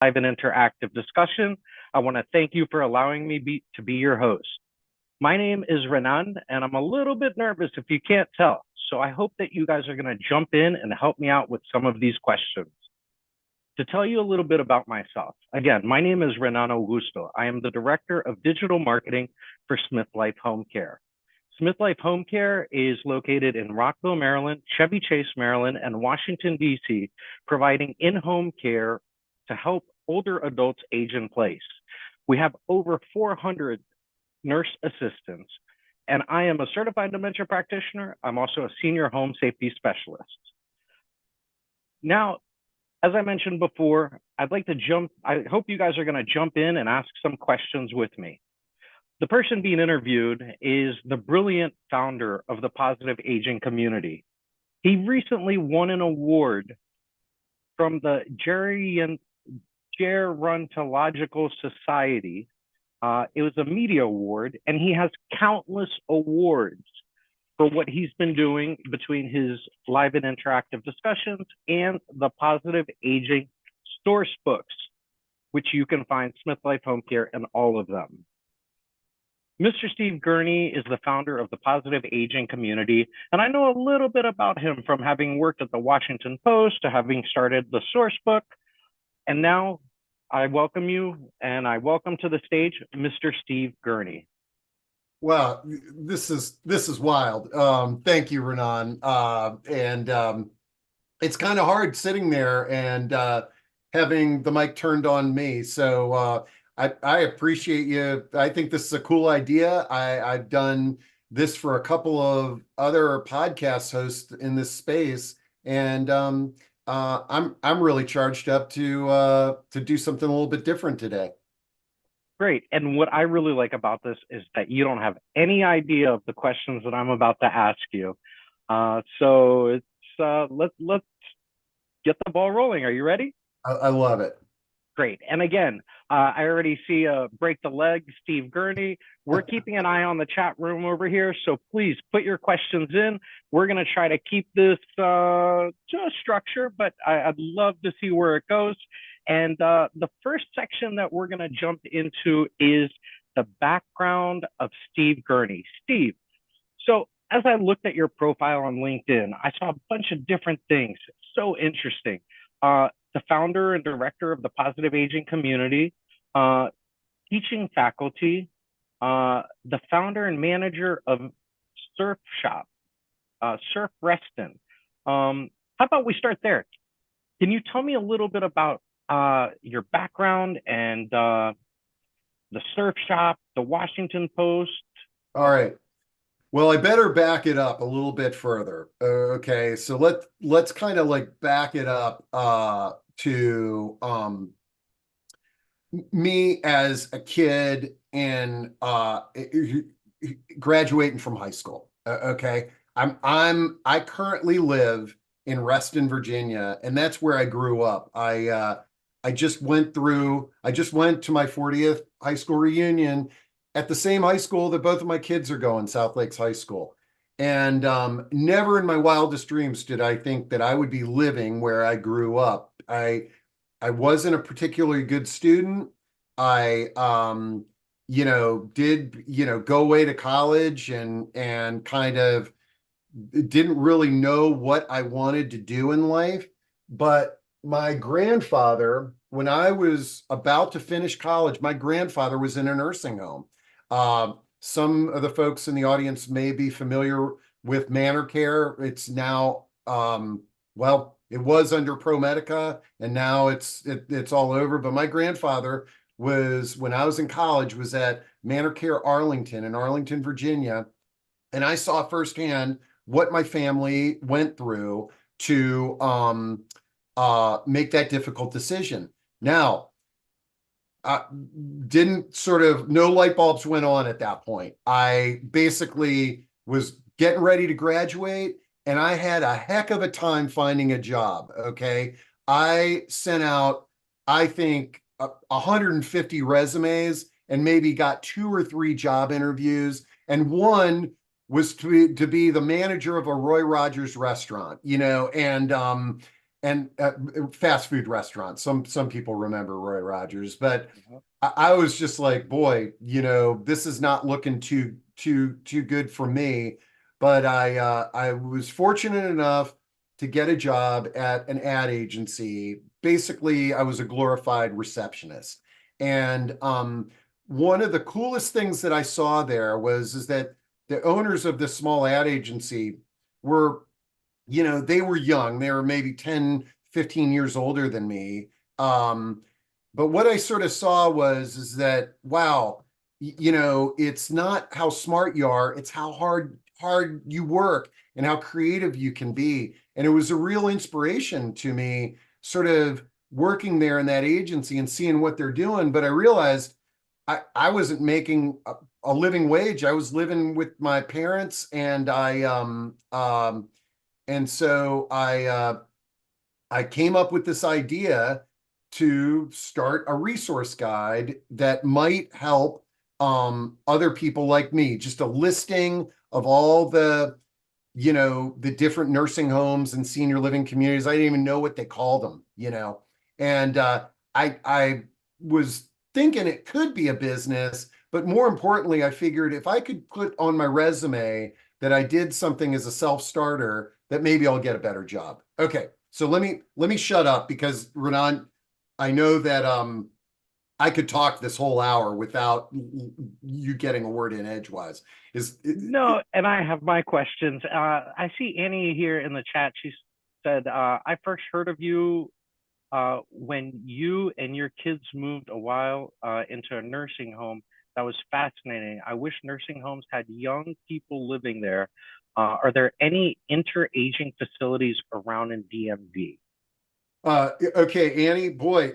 live and interactive discussion. I want to thank you for allowing me to be your host. My name is Renan, and I'm a little bit nervous if you can't tell. So I hope that you guys are going to jump in and help me out with some of these questions. To tell you a little bit about myself, again, my name is Renan Augusto. I am the Director of Digital Marketing for SmithLife Homecare. SmithLife Homecare is located in Rockville, Maryland, Chevy Chase, Maryland, and Washington, D.C., providing in-home care to help older adults age in place. We have over 400 nurse assistants, and I am a certified dementia practitioner. I'm also a senior home safety specialist. Now, as I mentioned before, I hope you guys are going to jump in and ask some questions with me. The person being interviewed is the brilliant founder of the positive aging community. He recently won an award from the Gerontological Society. It was a media award, and he has countless awards for what he's been doing between his live and interactive discussions and the positive aging source books, which you can find SmithLife Homecare in all of them. Mr. Steve Gurney is the founder of the positive aging community, and I know a little bit about him from having worked at the Washington Post to having started the Sourcebook. And now I welcome you, and I welcome to the stage Mr. Steve Gurney. Wow, this is wild. Thank you, Renan. It's kind of hard sitting there and having the mic turned on me. So I appreciate you. I think this is a cool idea. I've done this for a couple of other podcast hosts in this space, and I'm really charged up to do something a little bit different today. Great. And what I really like about this is that you don't have any idea of the questions that I'm about to ask you. So let's get the ball rolling. Are you ready? I love it. Great. And again, I already see Break the Leg, Steve Gurney. We're keeping an eye on the chat room over here. So please put your questions in. We're going to try to keep this to a structure, but I'd love to see where it goes. And the first section that we're going to jump into is the background of Steve Gurney. Steve, so as I looked at your profile on LinkedIn, I saw a bunch of different things. So interesting. The founder and director of the positive aging community, teaching faculty, the founder and manager of Surf Shop, Surf Reston. How about we start there? Can you tell me a little bit about your background and the Surf Shop, the Washington Post? All right. Well, I better back it up a little bit further. Okay, so let's kind of like back it up to me as a kid and graduating from high school. Okay, I currently live in Reston, Virginia, and that's where I grew up. I just went to my 40th high school reunion at the same high school that both of my kids are going, South Lakes High School. And never in my wildest dreams did I think that I would be living where I grew up. I wasn't a particularly good student. I did go away to college and kind of didn't really know what I wanted to do in life. But my grandfather, when I was about to finish college, my grandfather was in a nursing home. Some of the folks in the audience may be familiar with Manor Care. It's now, it was under ProMedica, and now it's all over. But my grandfather was, when I was in college, was at Manor Care Arlington in Arlington, Virginia, and I saw firsthand what my family went through to make that difficult decision. Now, no light bulbs went on at that point. I basically was getting ready to graduate, and I had a heck of a time finding a job. Okay. I sent out, I think, 150 resumes and maybe got 2 or 3 job interviews. And one was to be the manager of a Roy Rogers restaurant, and and fast food restaurants. Some people remember Roy Rogers, but Mhm. I was just like, boy, this is not looking too good for me. But I was fortunate enough to get a job at an ad agency. Basically, I was a glorified receptionist. And one of the coolest things that I saw there was is that the owners of this small ad agency were, they were young. They were maybe 10, 15 years older than me. Um, but what I sort of saw was is that, wow, it's not how smart you are, it's how hard you work and how creative you can be. And it was a real inspiration to me, sort of working there in that agency and seeing what they're doing. But I realized I wasn't making a living wage. I was living with my parents, and I came up with this idea to start a resource guide that might help other people like me. Just a listing of all the different nursing homes and senior living communities. I didn't even know what they called them. And I was thinking it could be a business, but more importantly, I figured if I could put on my resume that I did something as a self-starter, that maybe I'll get a better job. Okay, so let me shut up, because Renan, I know that I could talk this whole hour without you getting a word in edgewise. No, and I have my questions. I see Annie here in the chat. She said, I first heard of you when you and your kids moved a while into a nursing home. That was fascinating. I wish nursing homes had young people living there. Are there any inter-aging facilities around in DMV? Okay, Annie, boy.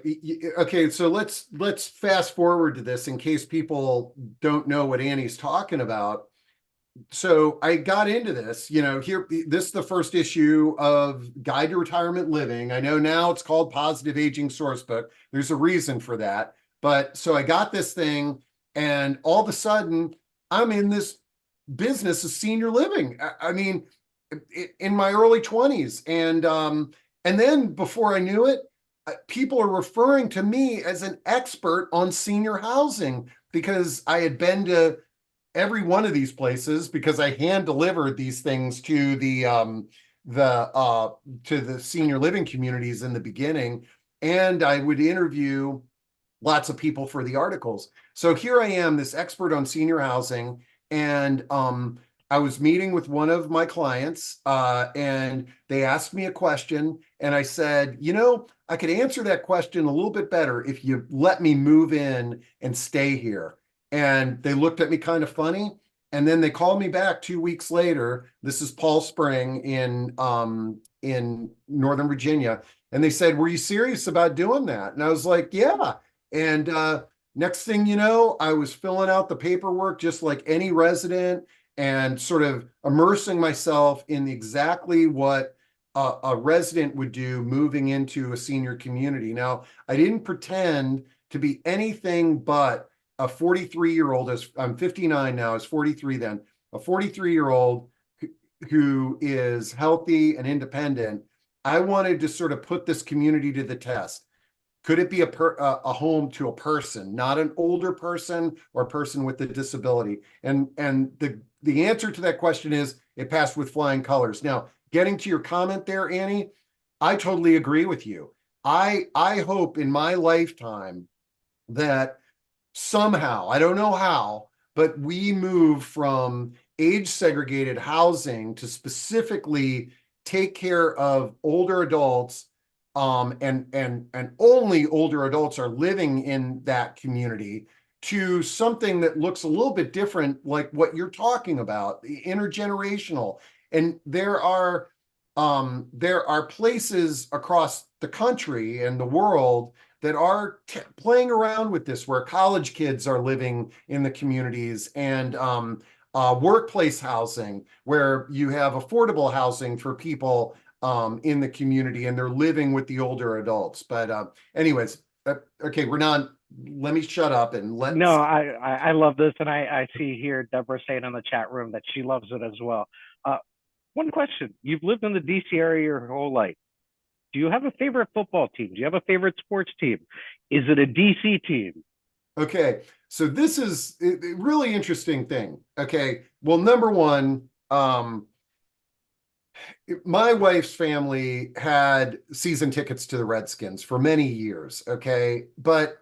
Okay, so let's fast forward to this in case people don't know what Annie's talking about. So I got into this, here, this is the first issue of Guide to Retirement Living. I know now it's called Positive Aging Sourcebook. There's a reason for that. But so I got this thing, and all of a sudden I'm in this business of senior living. I mean, in my early 20s. And then before I knew it, people are referring to me as an expert on senior housing, because I had been to every one of these places, because I hand delivered these things to the senior living communities in the beginning, and I would interview lots of people for the articles. So here I am, this expert on senior housing, and I was meeting with one of my clients, and they asked me a question, and I said, I could answer that question a little bit better if you let me move in and stay here. And they looked at me kind of funny. And then they called me back 2 weeks later. This is Paul Spring in Northern Virginia. And they said, were you serious about doing that? And I was like, yeah. And next thing you know, I was filling out the paperwork just like any resident, and sort of immersing myself in exactly what a resident would do moving into a senior community. Now, I didn't pretend to be anything but a 43-year-old, as I'm 59 now, is 43 then, a 43-year-old who is healthy and independent. I wanted to sort of put this community to the test. Could it be a home to a person, not an older person or a person with a disability? And the answer to that question is it passed with flying colors. Now, getting to your comment there, Annie, I totally agree with you. I hope in my lifetime that somehow, I don't know how, but we move from age segregated housing to specifically take care of older adults, and only older adults are living in that community, to something that looks a little bit different, like what you're talking about, the intergenerational. And there are places across the country and the world that are playing around with this, where college kids are living in the communities, and workplace housing, where you have affordable housing for people in the community, and they're living with the older adults. But anyways, okay, Renan, let me shut up and No, let's. I love this, and I see here Deborah saying in the chat room that she loves it as well. One question: you've lived in the DC area your whole life. Do you have a favorite football team? Do you have a favorite sports team? Is it a DC team? Okay, so this is a really interesting thing. Okay, well, number one, my wife's family had season tickets to the Redskins for many years. Okay, but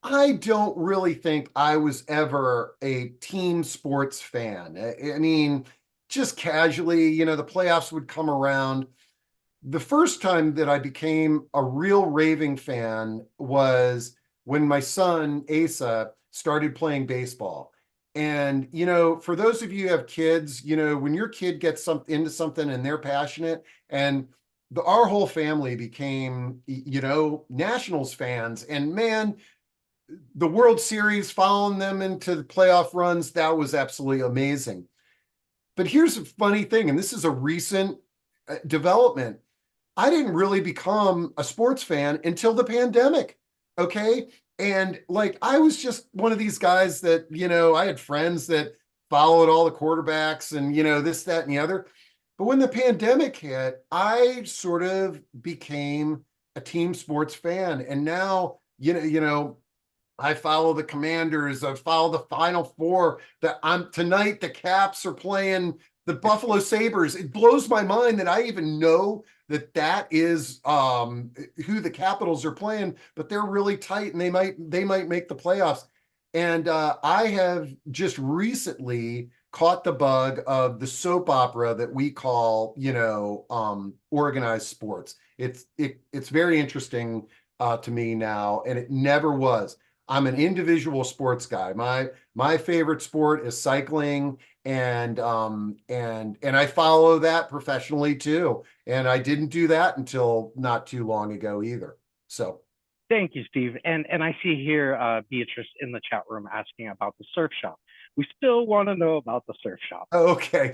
I don't really think I was ever a team sports fan. I mean, just casually, the playoffs would come around. The first time that I became a real raving fan was when my son Asa started playing baseball. And for those of you who have kids, when your kid gets into something and they're passionate, and our whole family became, Nationals fans. And man, the World Series, following them into the playoff runs, that was absolutely amazing. But here's a funny thing, and this is a recent development. I didn't really become a sports fan until the pandemic. Okay. And like, I was just one of these guys that, I had friends that followed all the quarterbacks and, this, that, and the other. But when the pandemic hit, I sort of became a team sports fan. And now, I follow the Commanders. I follow the Final Four. Tonight the Caps are playing the Buffalo Sabres. It blows my mind that I even know that is who the Capitals are playing, but they're really tight and they might make the playoffs. And I have just recently caught the bug of the soap opera that we call, organized sports. It's very interesting to me now, and it never was. I'm an individual sports guy. My favorite sport is cycling, and I follow that professionally too. And I didn't do that until not too long ago either. So Thank you, Steve. And I see here Beatrice in the chat room asking about the surf shop. We still want to know about the surf shop. okay,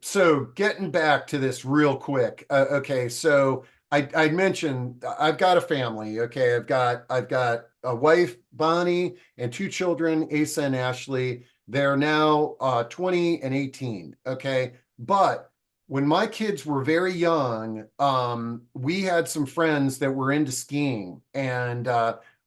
so getting back to this real quick. Okay, so I mentioned I've got a family. Okay, I've got a wife, Bonnie, and two children, Asa and Ashley. They're now 20 and 18. Okay, but when my kids were very young, we had some friends that were into skiing, and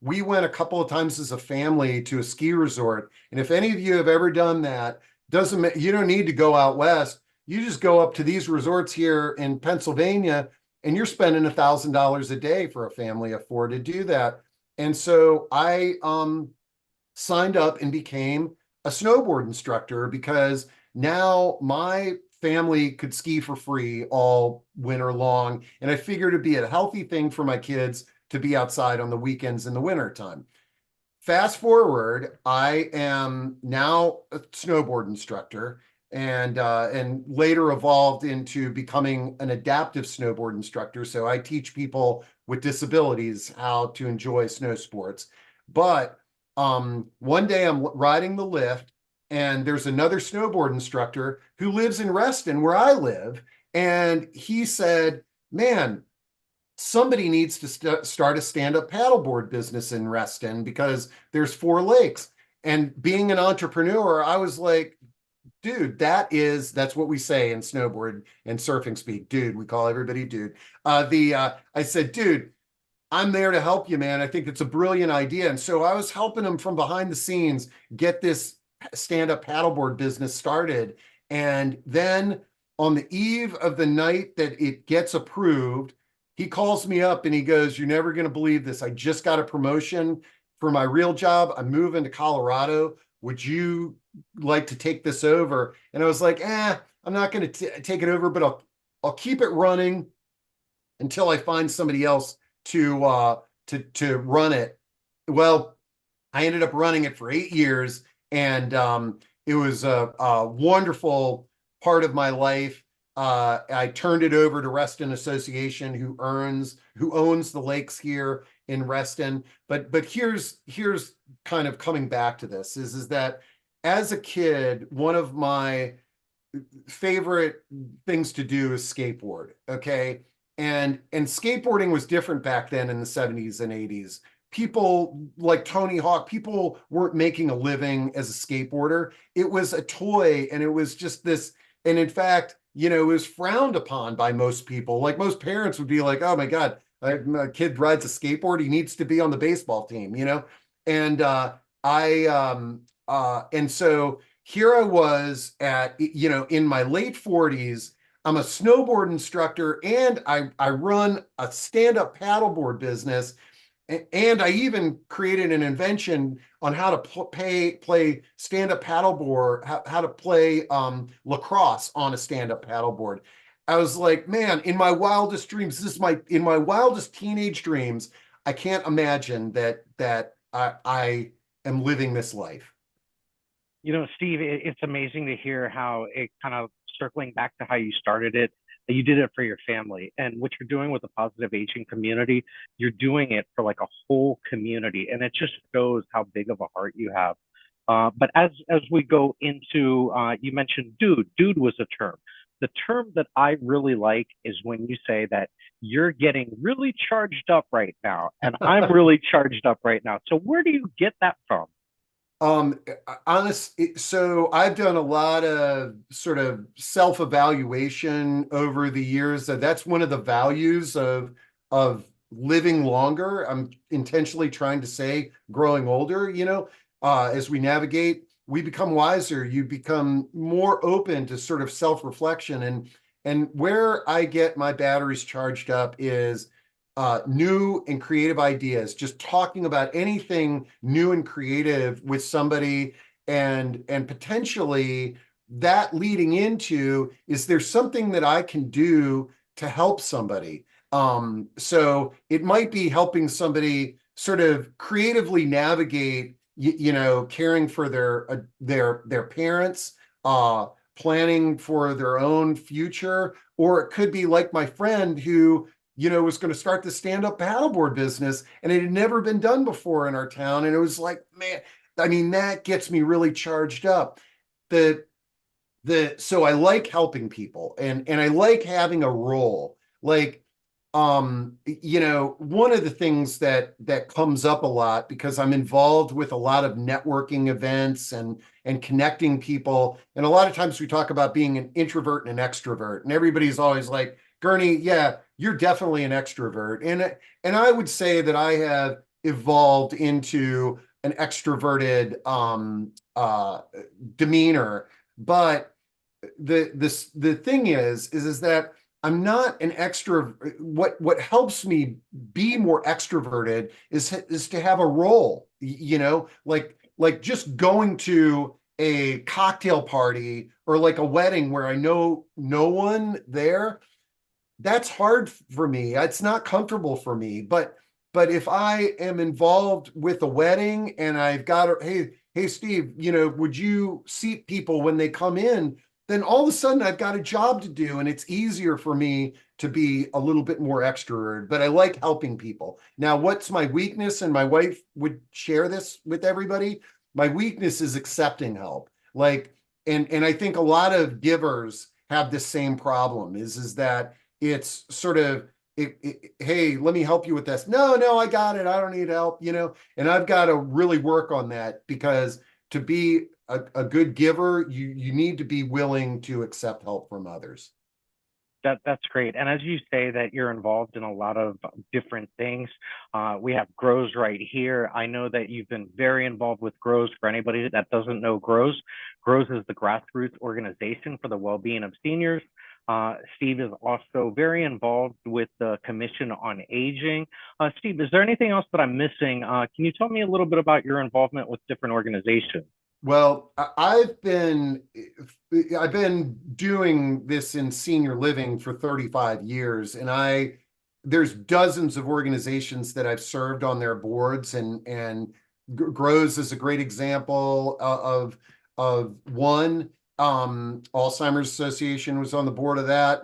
we went a couple of times as a family to a ski resort. And if any of you have ever done that, you don't need to go out west. You just go up to these resorts here in Pennsylvania, and you're spending $1,000 a day for a family of four to do that. And so I signed up and became a snowboard instructor because now my family could ski for free all winter long. And I figured it'd be a healthy thing for my kids to be outside on the weekends in the winter time. Fast forward, I am now a snowboard instructor, and later evolved into becoming an adaptive snowboard instructor. So I teach people with disabilities how to enjoy snow sports. But one day I'm riding the lift, and there's another snowboard instructor who lives in Reston, where I live, and he said, "Man, somebody needs to start a stand-up paddleboard business in Reston because there's 4 lakes." And being an entrepreneur, I was like, dude, that's what we say in snowboard and surfing speak. Dude, we call everybody dude. I said, dude, I'm there to help you, man. I think it's a brilliant idea. And so I was helping him from behind the scenes get this stand-up paddleboard business started. And then on the eve of the night that it gets approved, he calls me up and he goes, "You're never going to believe this. I just got a promotion for my real job. I'm moving to Colorado. Would you like to take this over?" And I was like, I'm not going to take it over, but I'll keep it running until I find somebody else to run it. Well, I ended up running it for 8 years, and it was a wonderful part of my life. I turned it over to Reston Association, who owns the lakes here in Reston. But here's kind of coming back to this is that as a kid, one of my favorite things to do is skateboard. Okay. And skateboarding was different back then in the 70s and 80s. People like Tony Hawk, people weren't making a living as a skateboarder. It was a toy, and it was just this. And in fact, it was frowned upon by most people. Like most parents would be like, oh my God, my kid rides a skateboard. He needs to be on the baseball team. And and so here I was in my late 40s. I'm a snowboard instructor and I run a stand-up paddleboard business. And I even created an invention on how to play stand-up paddleboard, how to play lacrosse on a stand-up paddleboard. I was like, man, in my wildest dreams, in my wildest teenage dreams, I can't imagine that I am living this life. Steve, it's amazing to hear how it kind of circling back to how you started it, that you did it for your family. And what you're doing with the positive aging community, you're doing it for like a whole community. And it just shows how big of a heart you have. But as we go into, you mentioned dude. Dude was a term. The term that I really like is when you say that you're getting really charged up right now, and I'm really charged up right now. So where do you get that from? Um, so I've done a lot of sort of self-evaluation over the years. So that's one of the values of living longer. I'm intentionally trying to say growing older, as we navigate, we become wiser, you become more open to sort of self-reflection. And where I get my batteries charged up is new and creative ideas, just talking about anything new and creative with somebody, and potentially that leading into, is there something that I can do to help somebody? So it might be helping somebody sort of creatively navigate, caring for their parents, planning for their own future, or it could be like my friend who was going to start the stand-up paddleboard business, and it had never been done before in our town. And it was like, man, I mean, that gets me really charged up. The so I like helping people, and I like having a role. Like, one of the things that comes up a lot, because I'm involved with a lot of networking events and connecting people. And a lot of times we talk about being an introvert and an extrovert, and everybody's always like, Gurney, yeah, you're definitely an extrovert. And I would say that I have evolved into an extroverted demeanor. But the thing is that I'm not an extra. What helps me be more extroverted is to have a role, like just going to a cocktail party or like a wedding where I know no one there. That's hard for me. It's not comfortable for me. But if I am involved with a wedding and I've got hey Steve, would you seat people when they come in? Then all of a sudden I've got a job to do, and it's easier for me to be a little bit more extroverted. But I like helping people. Now, what's my weakness? And my wife would share this with everybody. My weakness is accepting help. Like, and I think a lot of givers have the same problem. Is that it's sort of, hey, let me help you with this. No, I got it. I don't need help. And I've got to really work on that, because to be a good giver, you need to be willing to accept help from others. That's great. And as you say that you're involved in a lot of different things, we have Grows right here. I know that you've been very involved with Grows. For anybody that doesn't know Grows, Grows is the grassroots organization for the well-being of seniors. Steve is also very involved with the Commission on Aging. Steve, is there anything else that I'm missing? Can you tell me a little bit about your involvement with different organizations? Well, I've been doing this in senior living for 35 years, and there's dozens of organizations that I've served on their boards, and Grows is a great example of one. Alzheimer's Association was on the board of that.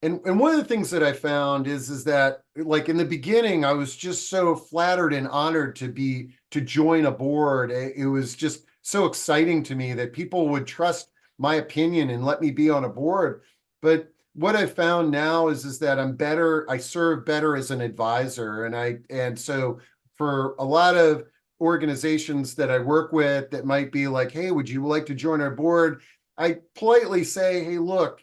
And one of the things that I found is that, like, in the beginning, I was just so flattered and honored to join a board. It was just so exciting to me that people would trust my opinion and let me be on a board. But what I found now is that I serve better as an advisor. And so for a lot of organizations that I work with that might be like, hey, would you like to join our board? I politely say, hey, look,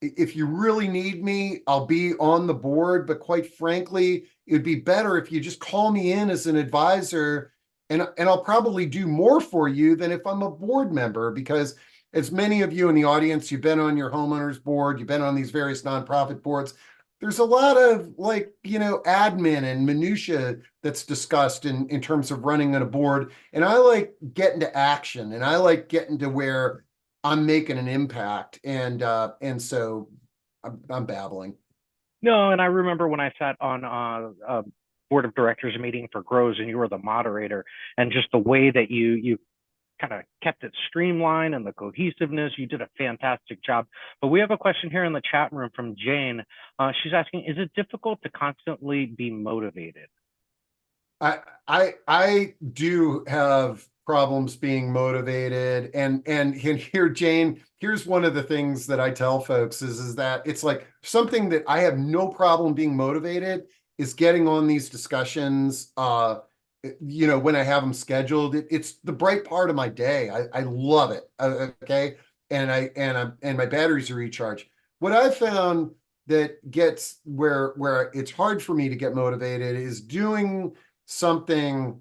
if you really need me, I'll be on the board. But quite frankly, it would be better if you just call me in as an advisor, and I'll probably do more for you than if I'm a board member, because as many of you in the audience, you've been on your homeowners board, you've been on these various nonprofit boards. There's a lot of admin and minutia that's discussed in terms of running on a board. And I like getting to action, and I like getting to where I'm making an impact. And so I'm babbling. No, and I remember when I sat on a board of directors meeting for Grows, and you were the moderator, and just the way that you kind of kept it streamlined and the cohesiveness. You did a fantastic job. But we have a question here in the chat room from Jane. She's asking, is it difficult to constantly be motivated? I do have problems being motivated, and here, Jane, here's one of the things that I tell folks is that it's like something that I have no problem being motivated is getting on these discussions. When I have them scheduled, it's the bright part of my day. I love it. Okay, and my batteries are recharged. What I found that gets where it's hard for me to get motivated is doing something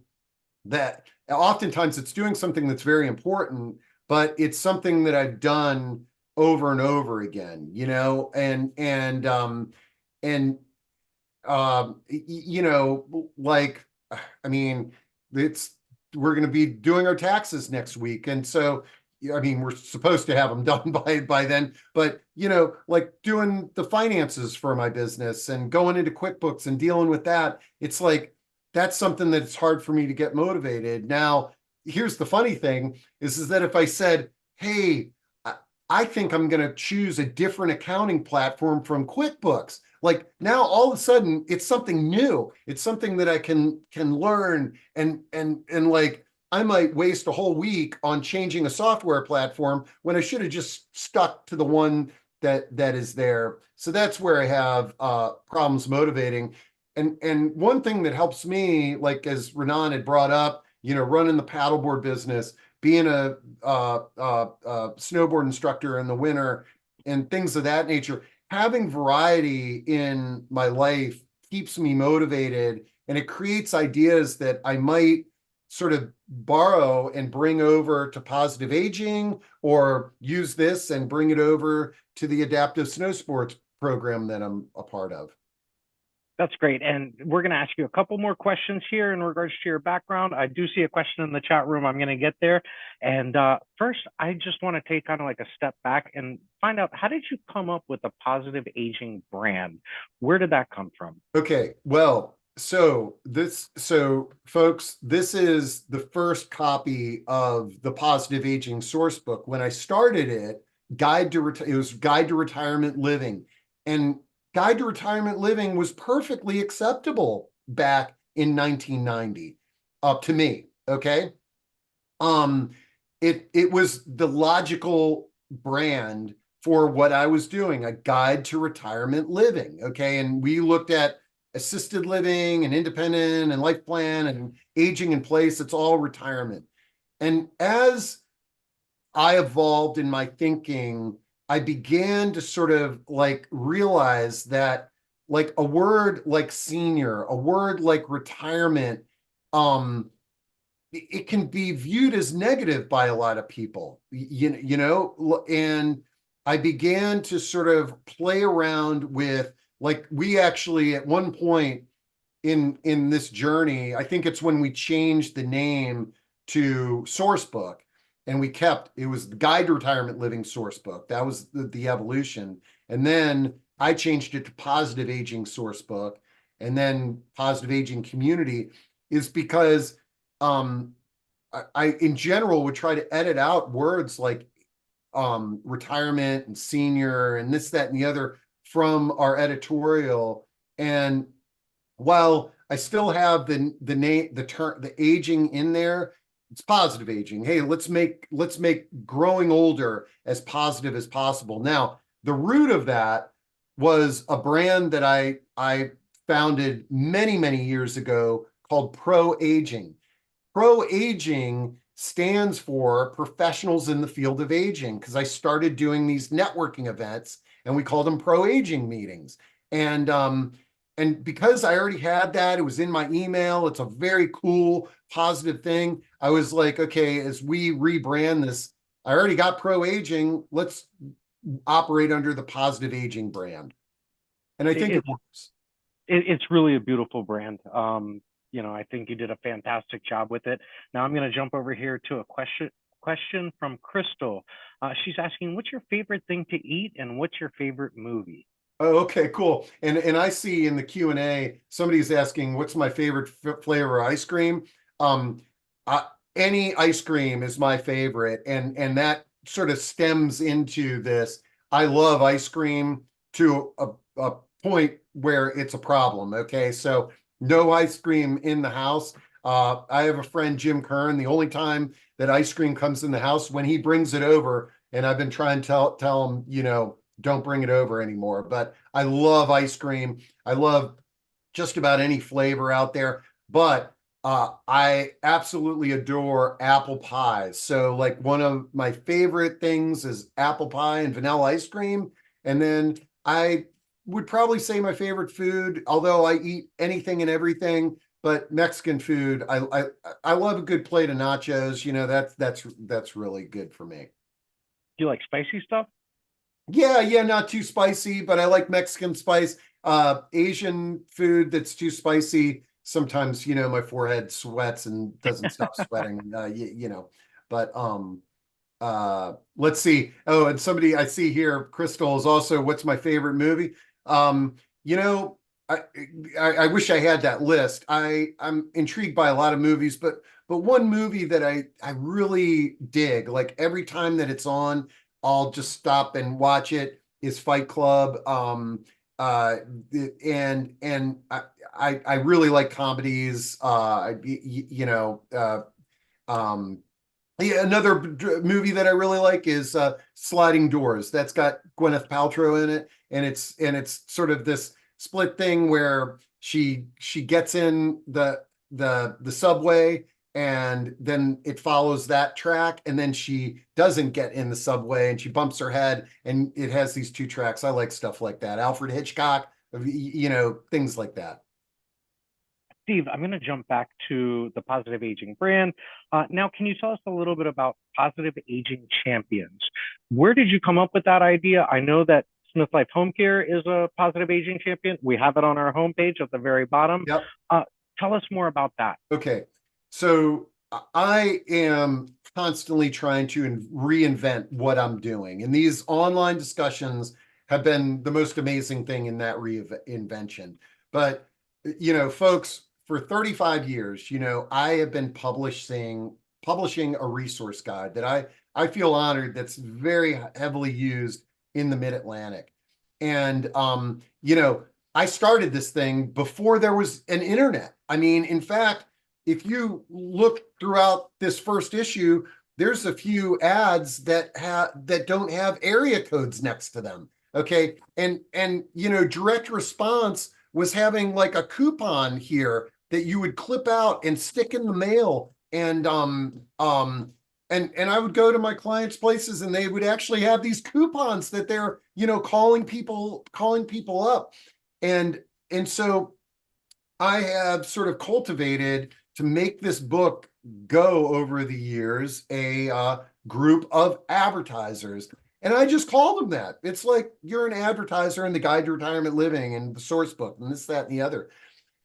that oftentimes it's doing something that's very important, but it's something that I've done over and over again, like, I mean, we're going to be doing our taxes next week. And so, I mean, we're supposed to have them done by then, but, like doing the finances for my business and going into QuickBooks and dealing with that, it's like, that's something that's hard for me to get motivated. Now, here's the funny thing is that if I said, hey, I think I'm going to choose a different accounting platform from QuickBooks, like now all of a sudden it's something new. It's something that I can learn, and like I might waste a whole week on changing a software platform when I should have just stuck to the one that is there. So that's where I have problems motivating. And one thing that helps me, like as Renan had brought up, running the paddleboard business, being a snowboard instructor in the winter, and things of that nature, having variety in my life keeps me motivated, and it creates ideas that I might sort of borrow and bring over to positive aging, or use this and bring it over to the adaptive snow sports program that I'm a part of. That's great. And we're going to ask you a couple more questions here in regards to your background. I do see a question in the chat room. I'm going to get there. And first, I just want to take kind of like a step back and find out, how did you come up with the positive aging brand? Where did that come from? Okay, well, so folks, this is the first copy of the Positive Aging Sourcebook. When I started it, it was Guide to Retirement Living. And Guide to Retirement Living was perfectly acceptable back in 1990, to me. Okay. It was the logical brand for what I was doing, a guide to retirement living. Okay. And we looked at assisted living and independent and life plan and aging in place. It's all retirement. And as I evolved in my thinking, I began to sort of like realize that like a word like senior, a word like retirement, it can be viewed as negative by a lot of people, and I began to sort of play around with, like, we actually at one point in this journey, I think it's when we changed the name to Sourcebook, and it was the Guide to Retirement Living Sourcebook. That was the evolution. And then I changed it to Positive Aging Sourcebook, and then Positive Aging Community, is because I in general would try to edit out words like retirement and senior and this, that, and the other from our editorial. And while I still have the name, the term, the aging in there, it's positive aging. Hey, let's make growing older as positive as possible. Now, the root of that was a brand that I founded many years ago called Pro Aging. Pro Aging stands for Professionals in the Field of Aging, because I started doing these networking events, and we called them pro aging meetings. And because I already had that, it was in my email. It's a very cool, positive thing. I was like, okay, as we rebrand this, I already got pro aging. Let's operate under the positive aging brand. And I think it It's works. it's really a beautiful brand. I think you did a fantastic job with it. Now I'm going to jump over here to a question from Crystal. She's asking, what's your favorite thing to eat and what's your favorite movie? Oh, okay, cool. And I see in the Q&A, somebody's asking, what's my favorite flavor of ice cream? Um, I, any ice cream is my favorite, and that sort of stems into this. I love ice cream to a point where it's a problem. Okay, so no ice cream in the house. I have a friend, Jim Kern. The only time that ice cream comes in the house when he brings it over, and I've been trying to tell him, don't bring it over anymore. But I love ice cream. I love just about any flavor out there. But I absolutely adore apple pies. So, like, one of my favorite things is apple pie and vanilla ice cream. And then I would probably say my favorite food, although I eat anything and everything, but Mexican food. I love a good plate of nachos. That's really good for me. Do you like spicy stuff? Yeah, not too spicy, but I like Mexican spice. Asian food that's too spicy, sometimes, my forehead sweats and doesn't stop sweating. But let's see. Oh, and somebody I see here, Crystal, is also, what's my favorite movie? Um, you know, I, I wish I had that list. I'm intrigued by a lot of movies, but one movie that I really dig, like every time that it's on, I'll just stop and watch it, is Fight Club. And I really like comedies. Um, yeah, another movie that I really like is Sliding Doors. That's got Gwyneth Paltrow in it, and it's sort of this split thing where she gets in the subway, and then it follows that track, and then she doesn't get in the subway and she bumps her head, and it has these two tracks. I like stuff like that. Alfred Hitchcock, things like that. Steve, I'm going to jump back to the Positive Aging brand. Now, can you tell us a little bit about Positive Aging Champions? Where did you come up with that idea? I know that SmithLife Homecare is a Positive Aging Champion. We have it on our homepage at the very bottom. Yep. Tell us more about that. Okay. So I am constantly trying to reinvent what I'm doing. And these online discussions have been the most amazing thing in that reinvention. But, folks, for 35 years, I have been publishing a resource guide that I feel honored, that's very heavily used in the Mid-Atlantic. And I started this thing before there was an internet. I mean, in fact, if you look throughout this first issue, there's a few ads that don't have area codes next to them. Okay. And direct response was having like a coupon here that you would clip out and stick in the mail. And I would go to my clients' places, and they would actually have these coupons that they're, calling people up. And so I have sort of cultivated, to make this book go over the years, a group of advertisers. And I just call them that. It's like, you're an advertiser in the Guide to Retirement Living and the Sourcebook and this, that, and the other.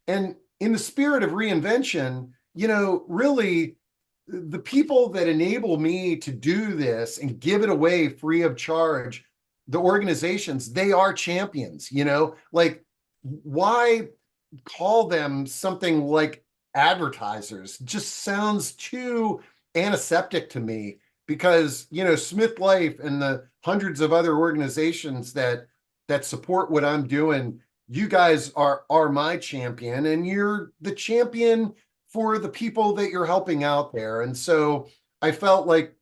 And in the spirit of reinvention, really, the people that enable me to do this and give it away free of charge, the organizations, they are champions. Like, why call them something like advertisers? Just sounds too antiseptic to me, because SmithLife and the hundreds of other organizations that support what I'm doing, you guys are my champion, and you're the champion for the people that you're helping out there. And so I felt like,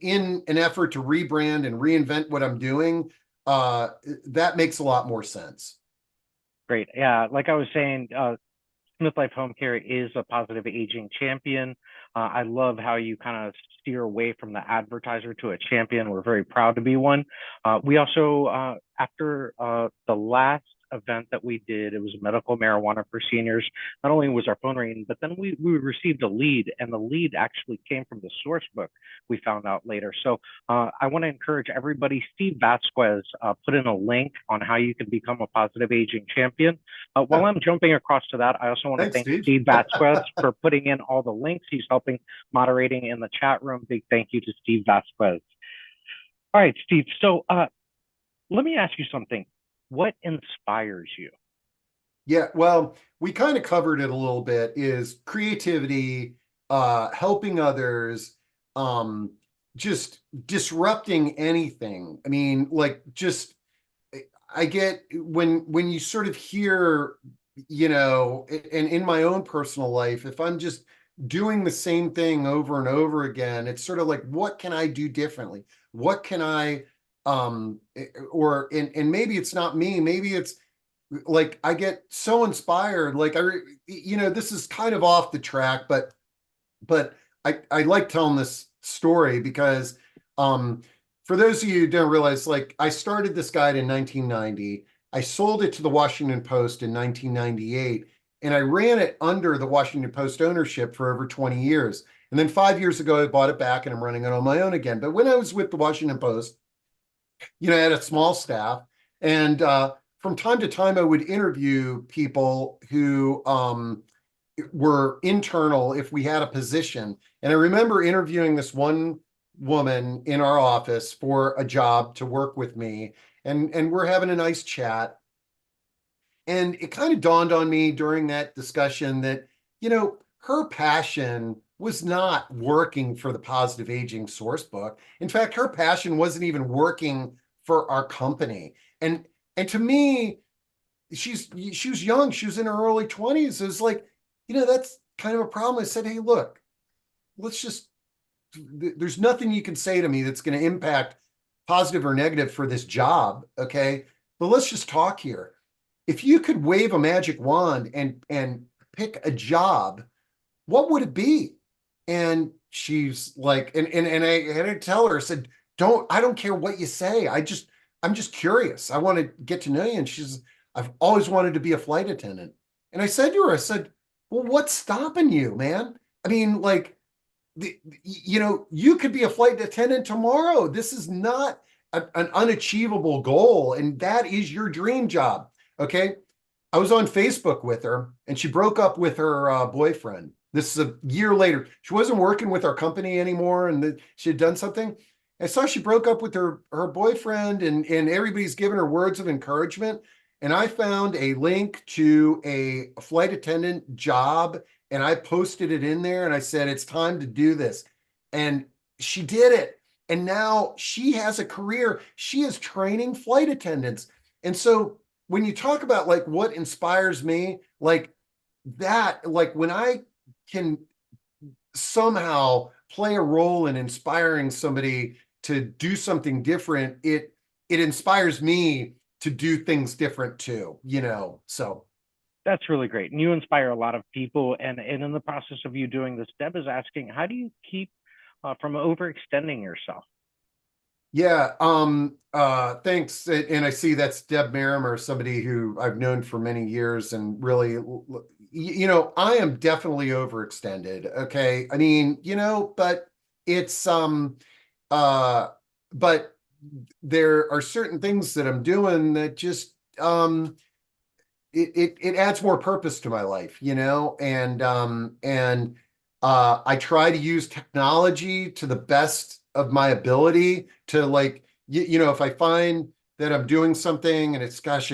in an effort to rebrand and reinvent what I'm doing, that makes a lot more sense. Great. Yeah, like I was saying, SmithLife Home Care is a positive aging champion. I love how you kind of steer away from the advertiser to a champion. We're very proud to be one. We also, after the last event that we did, it was medical marijuana for seniors. Not only was our phone ringing, but then we received a lead, and the lead actually came from the source book, we found out later. So I want to encourage everybody. Steve Vasquez put in a link on how you can become a positive aging champion. While I'm jumping across to that, I also want to Thanks, thank Steve. Steve Vasquez for putting in all the links. He's helping moderating in the chat room. Big thank you to Steve Vasquez. All right, Steve. So let me ask you something. What inspires you? Yeah, well, we kind of covered it a little bit, is creativity, helping others, just disrupting anything. I mean, like, just I get when you sort of hear, and in my own personal life, if I'm just doing the same thing over and over again, it's sort of like, what can I do differently? What can I or and maybe it's not me, maybe it's like I get so inspired, like this is kind of off the track, but I like telling this story because for those of you who don't realize, like, I started this guide in 1990. I sold it to the Washington Post in 1998, and I ran it under the Washington Post ownership for over 20 years. And then 5 years ago, I bought it back and I'm running it on my own again. But when I was with the Washington Post, I had a small staff, and from time to time, I would interview people who were internal if we had a position. And I remember interviewing this one woman in our office for a job to work with me, and we're having a nice chat. And it kind of dawned on me during that discussion that, her passion was not working for the Positive Aging Sourcebook. In fact, her passion wasn't even working for our company. And to me, she was young. She was in her early 20s. It was like, that's kind of a problem. I said, hey, look, there's nothing you can say to me that's going to impact positive or negative for this job. Okay. But let's just talk here. If you could wave a magic wand and pick a job, what would it be? And she's like, and I had to tell her, I said, I don't care what you say. I'm just curious. I want to get to know you. And I've always wanted to be a flight attendant. And I said to her, well, what's stopping you, man? I mean, like, you could be a flight attendant tomorrow. This is not an unachievable goal. And that is your dream job. Okay. I was on Facebook with her, and she broke up with her boyfriend. This is a year later. She wasn't working with our company anymore, and she had done something. I saw she broke up with her boyfriend, and everybody's giving her words of encouragement. And I found a link to a flight attendant job, and I posted it in there, and I said, it's time to do this. And she did it. And now she has a career. She is training flight attendants. And so when you talk about, like, what inspires me, like that, like when I can somehow play a role in inspiring somebody to do something different, it inspires me to do things different too, so. That's really great. And you inspire a lot of people. And in the process of you doing this, Deb is asking, how do you keep from overextending yourself? Yeah, thanks. And I see that's Deb Merrimer, somebody who I've known for many years, and really, I am definitely overextended. Okay. I mean, but it's, but there are certain things that I'm doing that just, it adds more purpose to my life, and I try to use technology to the best of my ability to, like, if I find that I'm doing something and it's, gosh,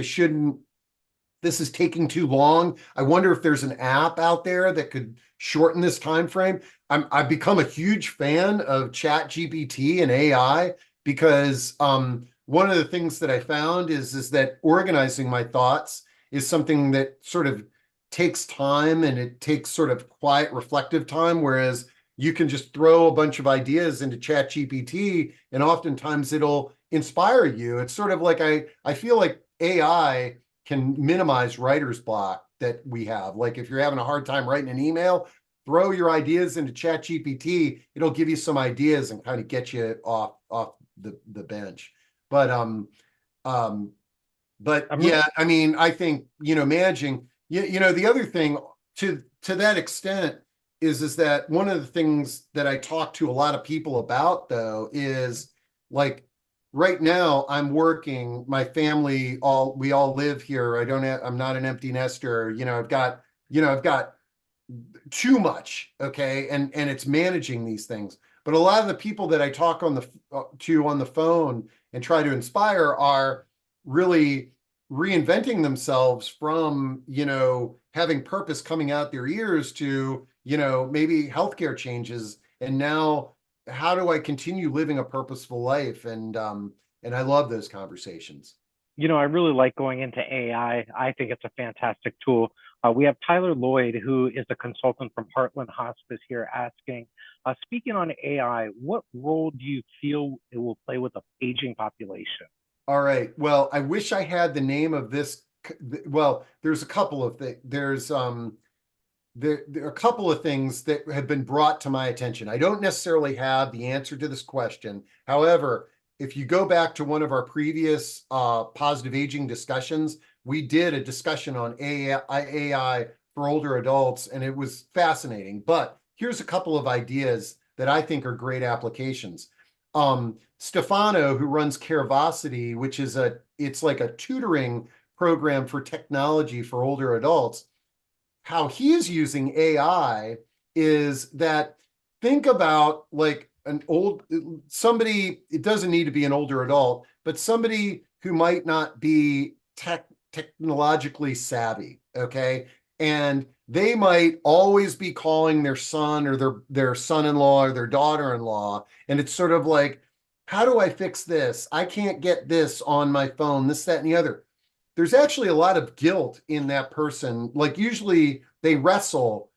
this is taking too long, I wonder if there's an app out there that could shorten this time frame. I've become a huge fan of ChatGPT and AI because one of the things that I found is that organizing my thoughts is something that sort of takes time, and it takes sort of quiet, reflective time, whereas you can just throw a bunch of ideas into ChatGPT, and oftentimes it'll inspire you. It's sort of like I feel like AI can minimize writer's block that we have. Like if you're having a hard time writing an email, throw your ideas into ChatGPT. It'll give you some ideas and kind of get you off the bench. But um, but I'm yeah, I mean, I think, managing, the other thing to that extent is that one of the things that I talk to a lot of people about though is like right now I'm working, my family, we all live here. I'm not an empty nester. I've got too much. Okay. And it's managing these things. But a lot of the people that I talk on the phone and try to inspire are really reinventing themselves from, having purpose coming out their ears to, maybe healthcare changes. And now how do I continue living a purposeful life? And I love those conversations. I really like going into AI. I think it's a fantastic tool. We have Tyler Lloyd, who is a consultant from Heartland Hospice here asking, speaking on AI, what role do you feel it will play with the aging population? All right. Well, I wish I had the name of this. Well, there's a couple of things. There are a couple of things that have been brought to my attention. I don't necessarily have the answer to this question. However, if you go back to one of our previous positive aging discussions, we did a discussion on AI for older adults, and it was fascinating. But here's a couple of ideas that I think are great applications. Stefano, who runs Careversity, which is it's like a tutoring program for technology for older adults. How he's using AI is that think about like somebody, it doesn't need to be an older adult, but somebody who might not be technologically savvy, okay? And they might always be calling their son or their son-in-law or their daughter-in-law. And it's sort of like, how do I fix this? I can't get this on my phone, this, that, and the other. There's actually a lot of guilt in that person. Like usually they wrestle,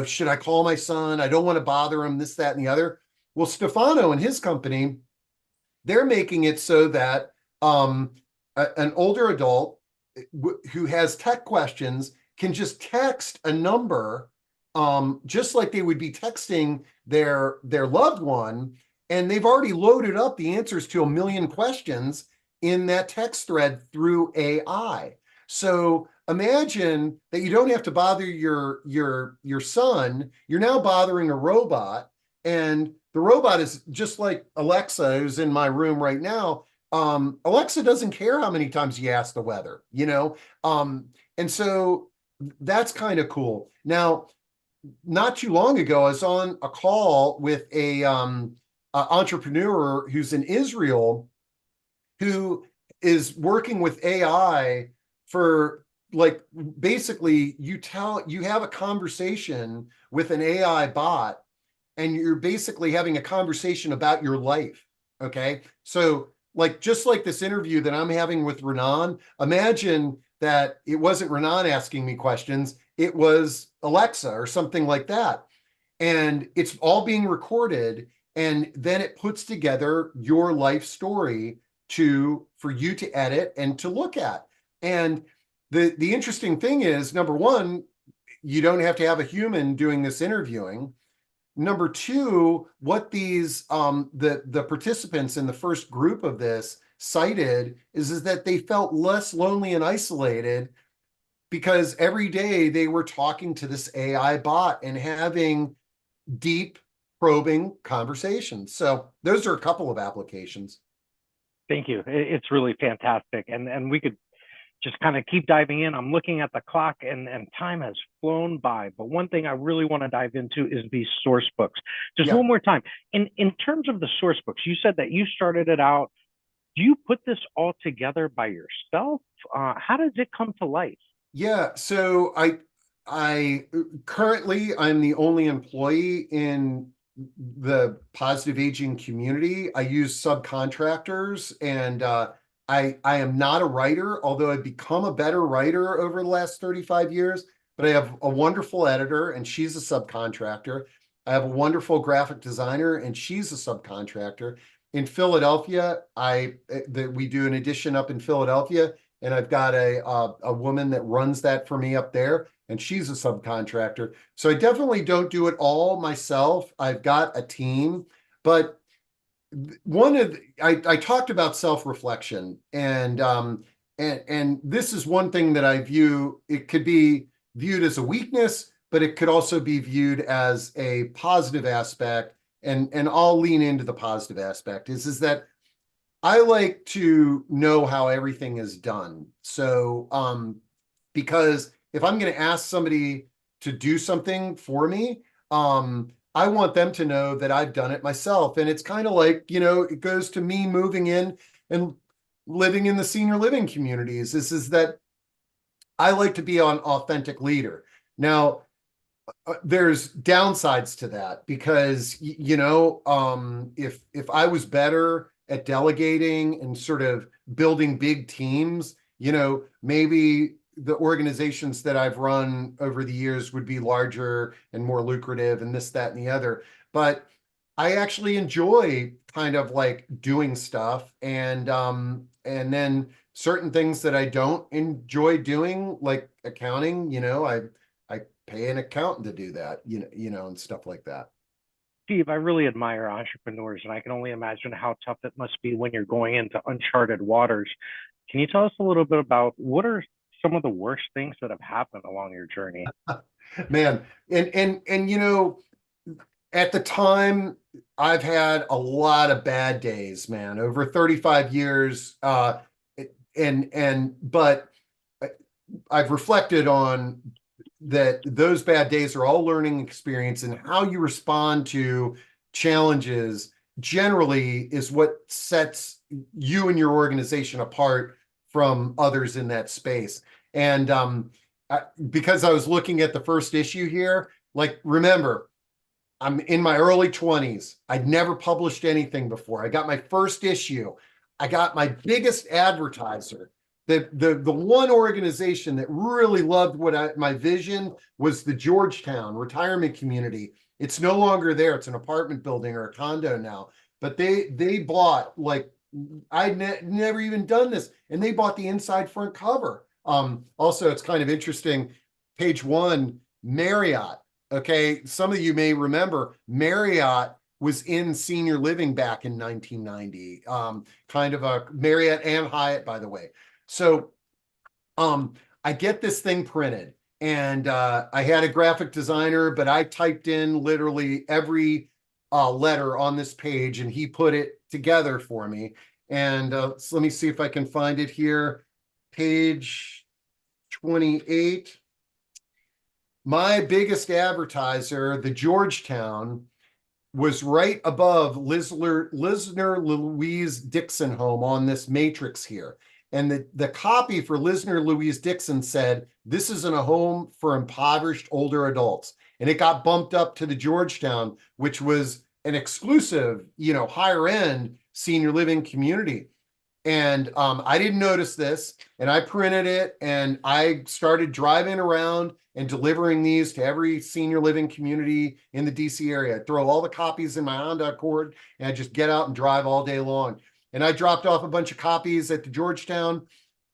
should I call my son? I don't want to bother him, this, that, and the other. Well, Stefano and his company, they're making it so that an older adult who has tech questions can just text a number, just like they would be texting their loved one, and they've already loaded up the answers to 1 million questions in that text thread through AI. So imagine that you don't have to bother your son. You're now bothering a robot, and the robot is just like Alexa, who's in my room right now. Alexa doesn't care how many times you ask the weather, and so that's kind of cool. Now, not too long ago, I was on a call with a entrepreneur who's in Israel who is working with AI for like basically you have a conversation with an AI bot and you're basically having a conversation about your life. Okay. So like, just like this interview that I'm having with Renan, imagine that it wasn't Renan asking me questions, it was Alexa or something like that. And it's all being recorded. And then it puts together your life story for you to edit and to look at. And the interesting thing is, number one, you don't have to have a human doing this interviewing. Number two, what these the participants in the first group of this cited is that they felt less lonely and isolated because every day they were talking to this AI bot and having deep, probing conversations. So those are a couple of applications. Thank you. It's really fantastic. And we could just kind of keep diving in. I'm looking at the clock and time has flown by. But one thing I really want to dive into is these source books. Just one more time. In terms of the source books, you said that you started it out. Do you put this all together by yourself? How does it come to life? Yeah, so I currently I'm the only employee in the positive aging community. I use subcontractors, and I am not a writer, although I've become a better writer over the last 35 years. But I have a wonderful editor, and she's a subcontractor. I have a wonderful graphic designer, and she's a subcontractor. In Philadelphia, we do an edition up in Philadelphia, and I've got a woman that runs that for me up there, and she's a subcontractor. So I definitely don't do it all myself. I've got a team, but I talked about self-reflection, and this is one thing that I view. It could be viewed as a weakness, but it could also be viewed as a positive aspect. And I'll lean into the positive aspect is that I like to know how everything is done. So, because if I'm going to ask somebody to do something for me, I want them to know that I've done it myself. And it's kind of like, it goes to me moving in and living in the senior living communities. This is that I like to be an authentic leader. Now, there's downsides to that because if I was better at delegating and sort of building big teams, maybe the organizations that I've run over the years would be larger and more lucrative and this, that, and the other. But I actually enjoy kind of like doing stuff, and then certain things that I don't enjoy doing, like accounting, I pay an accountant to do that, and stuff like that. Steve, I really admire entrepreneurs, and I can only imagine how tough it must be when you're going into uncharted waters. Can you tell us a little bit about what are some of the worst things that have happened along your journey? Man, and at the time, I've had a lot of bad days, man, over 35 years. But I've reflected on that those bad days are all learning experience, and how you respond to challenges generally is what sets you and your organization apart from others in that space. And because I was looking at the first issue here, like, remember, I'm in my early 20s. I'd never published anything before. I got my first issue. I got my biggest advertiser. The one organization that really loved my vision was the Georgetown retirement community. It's no longer there. It's an apartment building or a condo now. But they bought, like, I'd never even done this, and they bought the inside front cover. Also, it's kind of interesting. Page 1, Marriott. Okay, some of you may remember Marriott was in senior living back in 1990. Kind of a Marriott and Hyatt, by the way. So I get this thing printed, and I had a graphic designer, but I typed in literally every letter on this page, and he put it together for me. And so let me see if I can find it here. Page 28. My biggest advertiser, the Georgetown, was right above Lisner Louise Dixon home on this matrix here. And the copy for Lisner Louise Dixon said, "This isn't a home for impoverished older adults." And it got bumped up to the Georgetown, which was an exclusive, higher end senior living community. And I didn't notice this, and I printed it, and I started driving around and delivering these to every senior living community in the DC area. I throw all the copies in my Honda Accord, and I just get out and drive all day long. And I dropped off a bunch of copies at the Georgetown,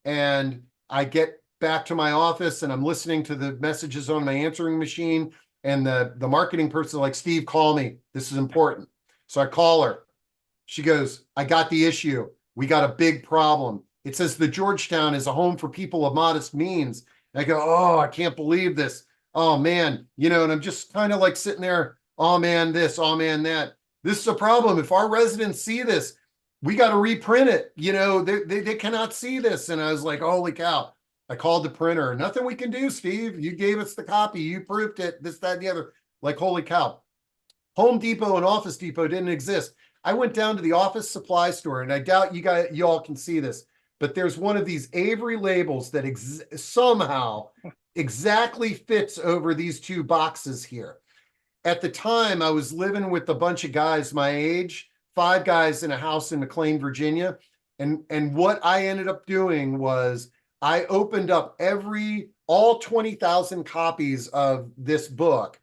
and I get back to my office, and I'm listening to the messages on my answering machine, and the marketing person like, "Steve, call me. This is important." So I call her. She goes, "I got the issue. We got a big problem. It says the Georgetown is a home for people of modest means." And I go, "Oh, I can't believe this. Oh, man." And I'm just kind of like sitting there, "Oh, man, this, oh, man, that. This is a problem. If our residents see this, we got to reprint it. They cannot see this." And I was like, holy cow. I called the printer. "Nothing we can do, Steve. You gave us the copy. You proved it, this, that, and the other." Like, holy cow. Home Depot and Office Depot didn't exist. I went down to the office supply store, and I doubt you all can see this, but there's one of these Avery labels that somehow exactly fits over these two boxes here. At the time, I was living with a bunch of guys my age, 5 guys in a house in McLean, Virginia. And what I ended up doing was I opened up all 20,000 copies of this book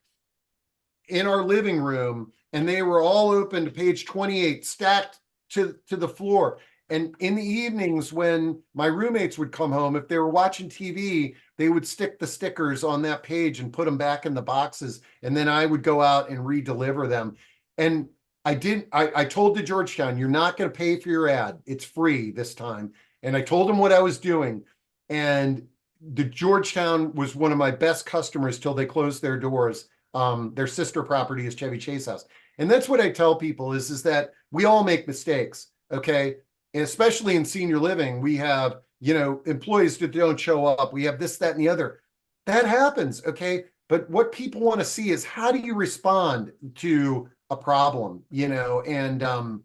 in our living room, and they were all open to page 28, stacked to the floor. And in the evenings when my roommates would come home, if they were watching TV, they would stick the stickers on that page and put them back in the boxes. And then I would go out and re-deliver them. And I told the Georgetown, you're not going to pay for your ad. It's free this time. And I told them what I was doing. And the Georgetown was one of my best customers till they closed their doors. Their sister property is Chevy Chase House. And that's what I tell people is that we all make mistakes. Okay. And especially in senior living, we have, employees that don't show up. We have this, that, and the other. That happens. Okay. But what people want to see is how do you respond to a problem, and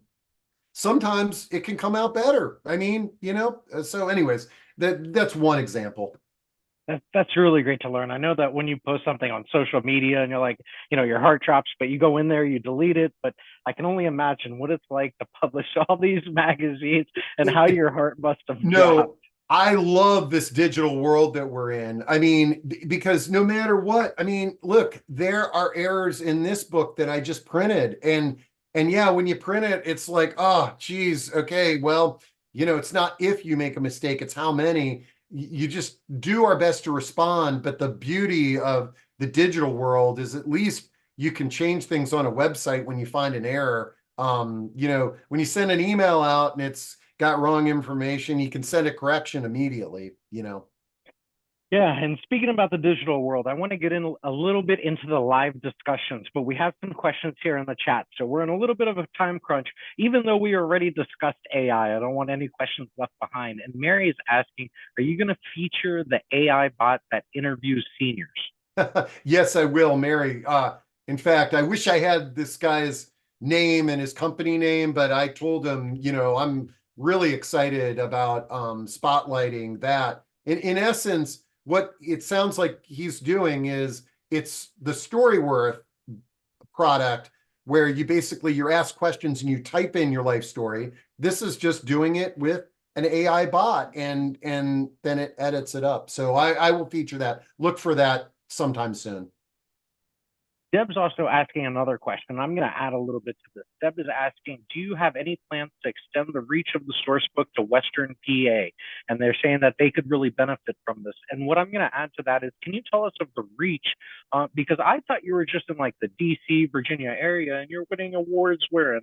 sometimes it can come out better. I mean, so anyways, that's one example. That's really great to learn. I know that when you post something on social media and you're like, your heart drops, but you go in there, you delete it. But I can only imagine what it's like to publish all these magazines and how your heart must have dropped. I love this digital world that we're in. I mean, because no matter what, I mean, look, there are errors in this book that I just printed. And yeah, when you print it, it's like, oh, geez, okay, well, it's not if you make a mistake, it's how many. You just do our best to respond. But the beauty of the digital world is at least you can change things on a website when you find an error. When you send an email out and it's got wrong information, you can send a correction immediately. Yeah, and speaking about the digital world, I want to get in a little bit into the live discussions, but we have some questions here in the chat. So we're in a little bit of a time crunch, even though we already discussed AI. I don't want any questions left behind. And Mary is asking, are you going to feature the AI bot that interviews seniors? Yes, I will, Mary. In fact, I wish I had this guy's name and his company name, but I told him, I'm really excited about spotlighting that. In essence, what it sounds like he's doing is it's the Storyworth product where you're asked questions and you type in your life story. This is just doing it with an AI bot and then it edits it up. So I will feature that. Look for that sometime soon. Deb's also asking another question. I'm going to add a little bit to this. Deb is asking, do you have any plans to extend the reach of the source book to Western PA? And they're saying that they could really benefit from this. And what I'm going to add to that is, can you tell us of the reach? Because I thought you were just in like the DC, Virginia area, and you're winning awards where?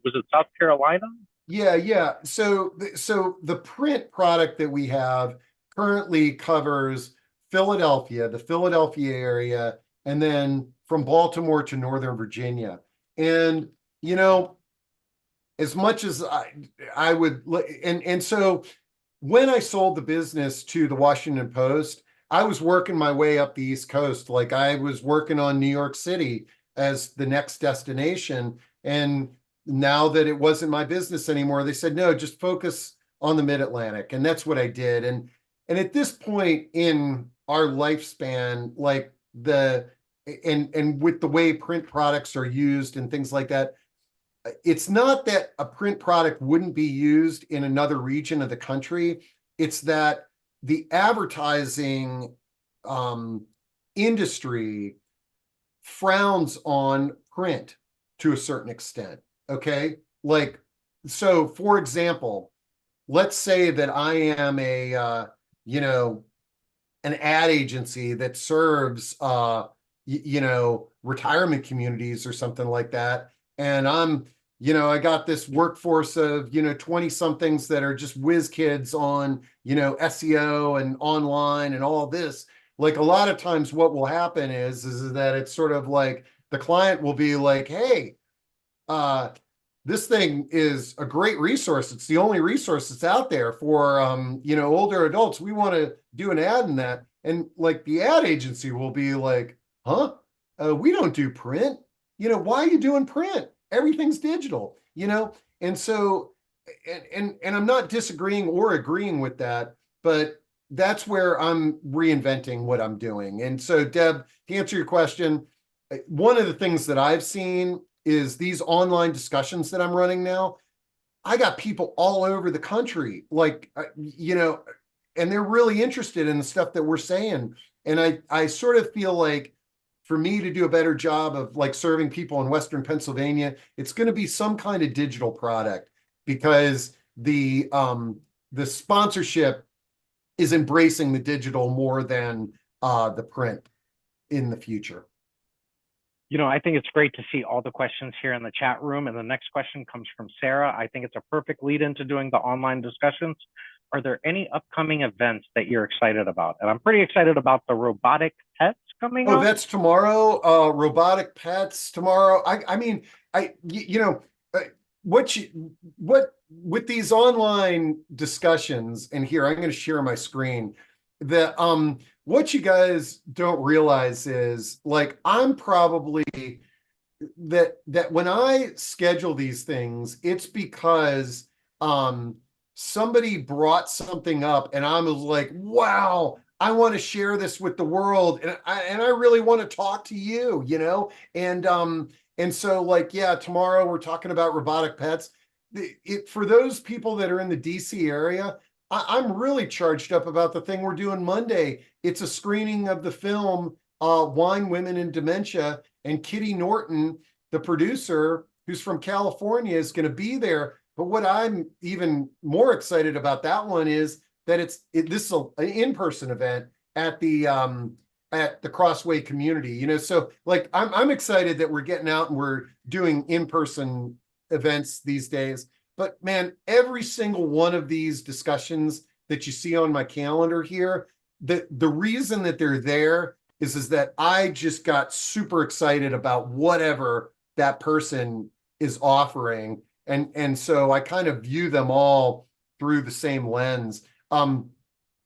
Was it South Carolina? Yeah. So the print product that we have currently covers Philadelphia, the Philadelphia area, and then from Baltimore to Northern Virginia. And, as much as I would, and so when I sold the business to the Washington Post, I was working my way up the East Coast. Like I was working on New York City as the next destination. And now that it wasn't my business anymore, they said, no, just focus on the Mid-Atlantic. And that's what I did. And at this point in our lifespan, like and with the way print products are used and things like that, it's not that a print product wouldn't be used in another region of the country. It's that the advertising industry frowns on print to a certain extent. Okay. Like, so for example, let's say that I am an ad agency that serves, retirement communities or something like that. And I got this workforce of, 20 somethings that are just whiz kids on, SEO and online and all this. Like a lot of times what will happen is that it's sort of like the client will be like, hey, this thing is a great resource. It's the only resource that's out there for, older adults. We want to do an ad in that. And like the ad agency will be like, huh? We don't do print. Why are you doing print? Everything's digital, And so, and I'm not disagreeing or agreeing with that, but that's where I'm reinventing what I'm doing. And so, Deb, to answer your question, one of the things that I've seen is these online discussions that I'm running now. I got people all over the country, like, and they're really interested in the stuff that we're saying. And I sort of feel like for me to do a better job of like serving people in Western Pennsylvania, it's going to be some kind of digital product because the sponsorship is embracing the digital more than the print in the future. I think it's great to see all the questions here in the chat room. And the next question comes from Sarah. I think it's a perfect lead into doing the online discussions. Are there any upcoming events that you're excited about? And I'm pretty excited about the robotic pets coming up. Oh, that's tomorrow. Robotic pets tomorrow. I mean, what with these online discussions, and here I'm going to share my screen, that what you guys don't realize is, like, I'm probably that when I schedule these things, it's because somebody brought something up and I was like, wow, I want to share this with the world, and I really want to talk to you, and so, like, yeah, tomorrow we're talking about robotic pets. For those people that are in the DC area, I'm really charged up about the thing we're doing Monday. It's a screening of the film Wine, Women, and Dementia, and Kitty Norton, the producer, who's from California, is going to be there. But what I'm even more excited about that one is that this is an in-person event at the Crossway community. So, like, I'm excited that we're getting out and we're doing in-person events these days. But man, every single one of these discussions that you see on my calendar here, the reason that they're there is that I just got super excited about whatever that person is offering. And so I kind of view them all through the same lens.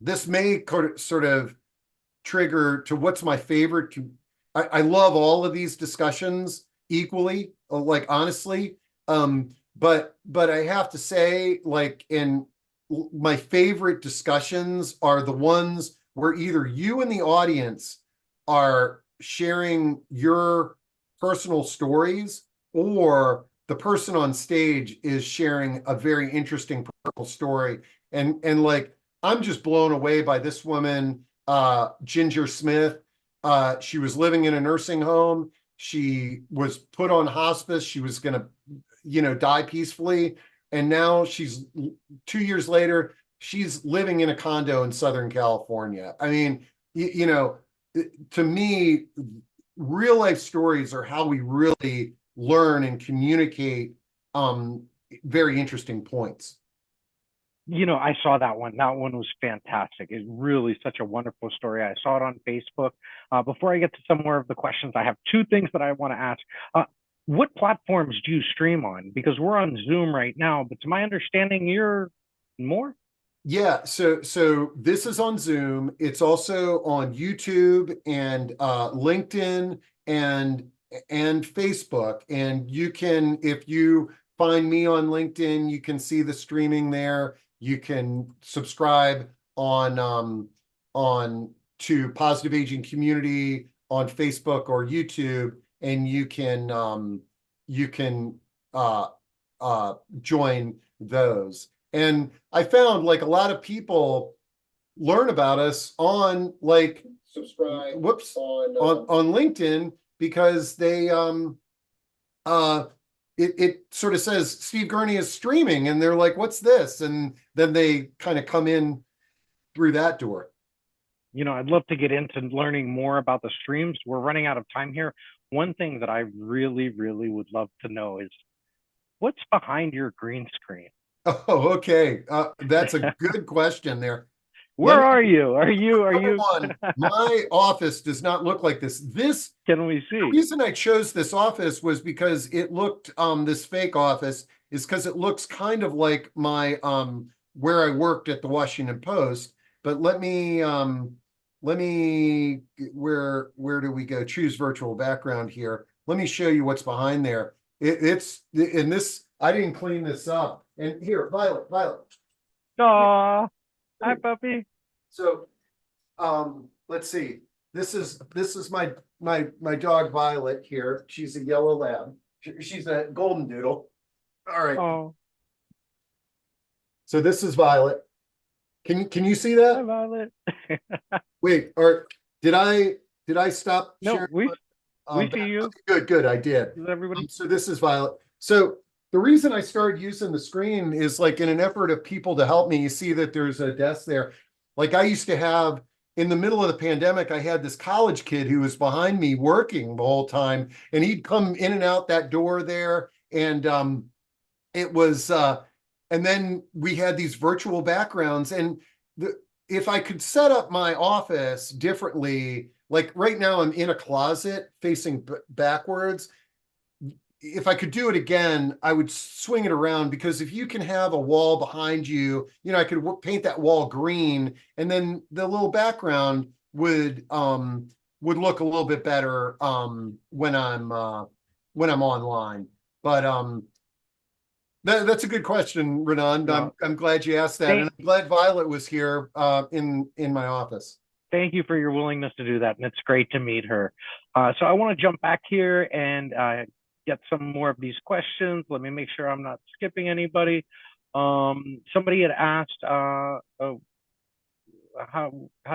This may sort of trigger to what's my favorite. I love all of these discussions equally, like, honestly. But I have to say, like, my favorite discussions are the ones where either you in the audience are sharing your personal stories, or the person on stage is sharing a very interesting personal story. And like, I'm just blown away by this woman, Ginger Smith. She was living in a nursing home. She was put on hospice. She was going to, die peacefully. And now 2 years later, she's living in a condo in Southern California. I mean, to me, real life stories are how we really learn and communicate very interesting points. I saw that one. That one was fantastic. It's really such a wonderful story. I saw it on Facebook. Before I get to some more of the questions, I have two things that I want to ask. What platforms do you stream on? Because we're on Zoom right now, but to my understanding, you're more? Yeah, so this is on Zoom. It's also on YouTube and LinkedIn and Facebook. And you can, if you find me on LinkedIn, you can see the streaming there. You can subscribe on to Positive Aging Community on Facebook or YouTube, and you can join those. And I found, like, a lot of people learn about us on, like, subscribe on LinkedIn, because they it sort of says Steve Gurney is streaming, and they're like, what's this? And then they kind of come in through that door. I'd love to get into learning more about the streams. We're running out of time here. One thing that I really, really would love to know is, what's behind your green screen? Oh, okay. That's a good question there. Where are you? Are you? My office does not look like this. Can we see? The reason I chose this office was because it looked, this fake office is because it looks kind of like my, where I worked at the Washington Post. But let me, where do we go? Choose virtual background here. Let me show you what's behind there. It's in this, I didn't clean this up. And here, Violet. Aw, hi, puppy. So, let's see. This is my dog Violet here. She's a yellow lab. She's a golden doodle. All right. Oh. So this is Violet. Can you see that? Hi, Violet. Wait, or did I stop? No, sharing? we see you. Good. I did. Is everybody? So this is Violet. So the reason I started using the screen is like in an effort of people to help me. You see that there's a desk there. Like I used to have in the middle of the pandemic, I had this college kid who was behind me working the whole time, and he'd come in and out that door there. And it was and then we had these virtual backgrounds. And if I could set up my office differently, like right now I'm in a closet facing backwards. If I could do it again, I would swing it around, because if you can have a wall behind you, I could paint that wall green, and then the little background would look a little bit better when I'm online. But that's a good question, Renan. No, I'm glad you asked that, and I'm glad Violet was here in my office. Thank you for your willingness to do that, and it's great to meet her. So I want to jump back here and get some more of these questions. Let me make sure I'm not skipping anybody. Somebody had asked, how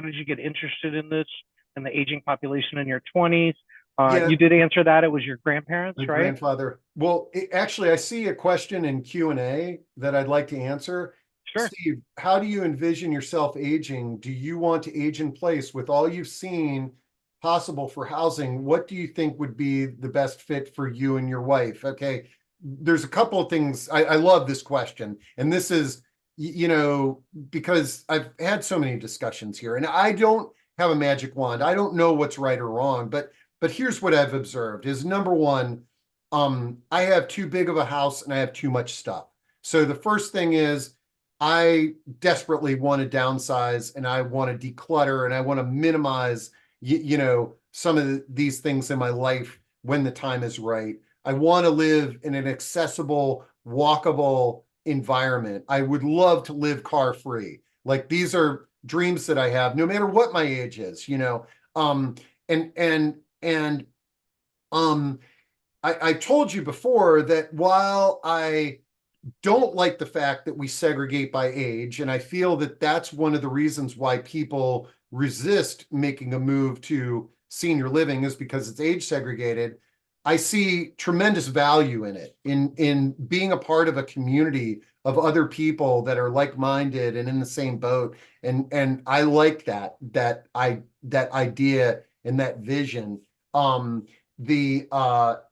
did you get interested in this, in the aging population in your 20s? Yeah. You did answer that. It was your grandparents, My right? grandfather. Well, actually, I see a question in Q&A that I'd like to answer. Sure. Steve, how do you envision yourself aging? Do you want to age in place with all you've seen possible for housing? What do you think would be the best fit for you and your wife? Okay, there's a couple of things. I love this question. And this is, because I've had so many discussions here, and I don't have a magic wand. I don't know what's right or wrong, but here's what I've observed is, number one, I have too big of a house and I have too much stuff. So the first thing is, I desperately want to downsize, and I want to declutter, and I want to minimize some of these things in my life when the time is right. I want to live in an accessible, walkable environment. I would love to live car free. Like, these are dreams that I have, no matter what my age is, I told you before that while I don't like the fact that we segregate by age, and I feel that that's one of the reasons why people resist making a move to senior living, is because it's age segregated. I see tremendous value in it, in being a part of a community of other people that are like-minded and in the same boat. And I like that idea and that vision. The other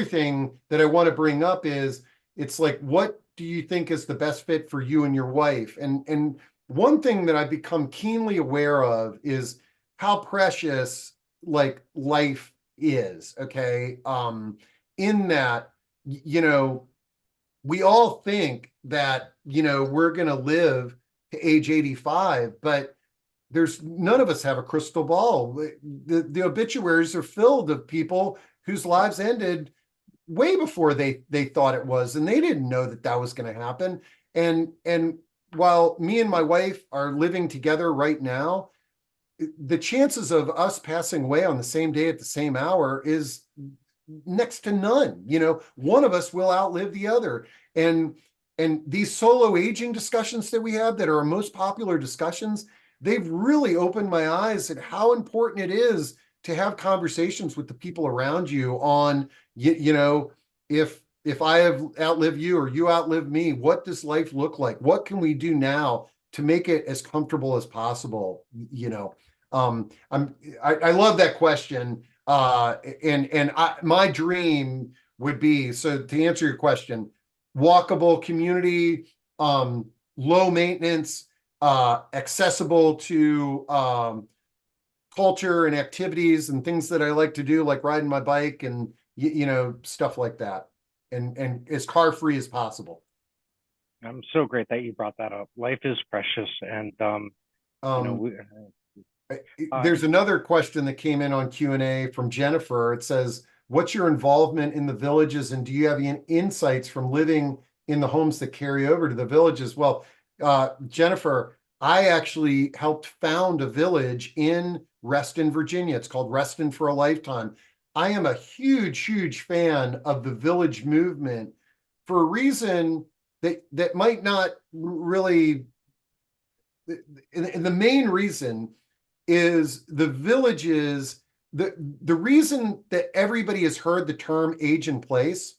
thing that I want to bring up is, it's like, what do you think is the best fit for you and your wife? And one thing that I've become keenly aware of is how precious like life is. Okay. In that, we all think that, we're going to live to age 85, but there's none of us have a crystal ball. The obituaries are filled of people whose lives ended way before they thought it was, and they didn't know that was going to happen. And while me and my wife are living together right now, the chances of us passing away on the same day at the same hour is next to none. One of us will outlive the other. And these solo aging discussions that we have, that are our most popular discussions, they've really opened my eyes at how important it is to have conversations with the people around you on, if I have outlived you or you outlive me, what does life look like? What can we do now to make it as comfortable as possible? I love that question. My dream would be, so to answer your question, walkable community, low maintenance, accessible to culture and activities and things that I like to do, like riding my bike and stuff like that, and as car free as possible. I'm so great that you brought that up. Life is precious, and there's another question that came in on Q&A from Jennifer. It says, what's your involvement in the villages, and do you have any insights from living in the homes that carry over to the villages? Well, Jennifer, I actually helped found a village in Reston, Virginia. It's called Reston for a Lifetime. I am a huge fan of the village movement for a reason that might not really, and the main reason is the villages, the reason that everybody has heard the term age in place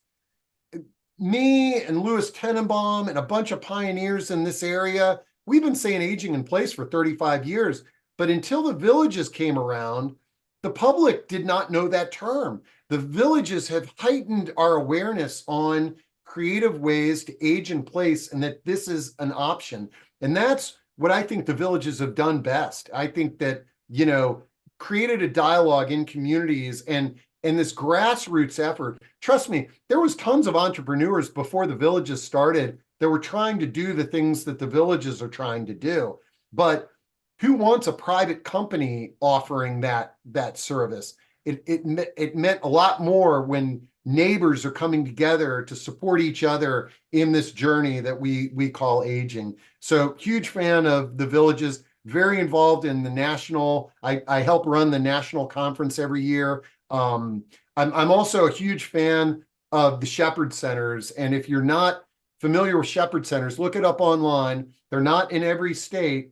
me and Louis Tenenbaum and a bunch of pioneers in this area, we've been saying aging in place for 35 years. But until the villages came around, the public did not know that term. The villages have heightened our awareness on creative ways to age in place and that this is an option. And that's what I think the villages have done best. I think that, created a dialogue in communities and this grassroots effort. Trust me, there was tons of entrepreneurs before the villages started that were trying to do the things that the villages are trying to do. But who wants a private company offering that service? It meant a lot more when neighbors are coming together to support each other in this journey that we call aging. So huge fan of the villages, very involved in the national. I help run the national conference every year. I'm also a huge fan of the Shepherd Centers. And if you're not familiar with Shepherd Centers, look it up online. They're not in every state,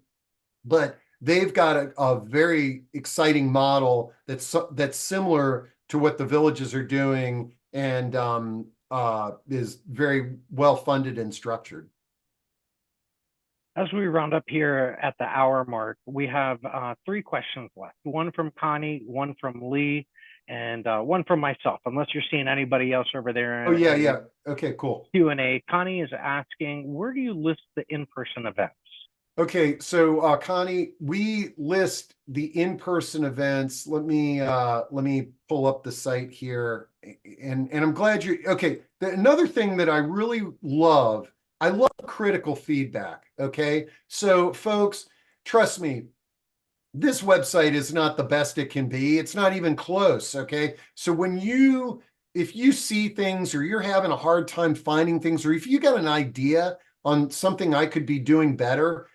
but they've got a very exciting model that's similar to what the villages are doing and is very well funded and structured. As we round up here at the hour mark, we have 3 questions left. One from Connie, one from Lee, and one from myself, unless you're seeing anybody else over there. Oh, yeah. Okay, cool. Q&A. Connie is asking, where do you list the in-person events? Okay, so Connie, we list the in-person events. Let me pull up the site here, and I'm glad you. Okay, another thing that I really love, I love critical feedback. Okay, so folks, trust me, this website is not the best it can be. It's not even close. Okay, so if you see things or you're having a hard time finding things, or if you got an idea on something I could be doing better,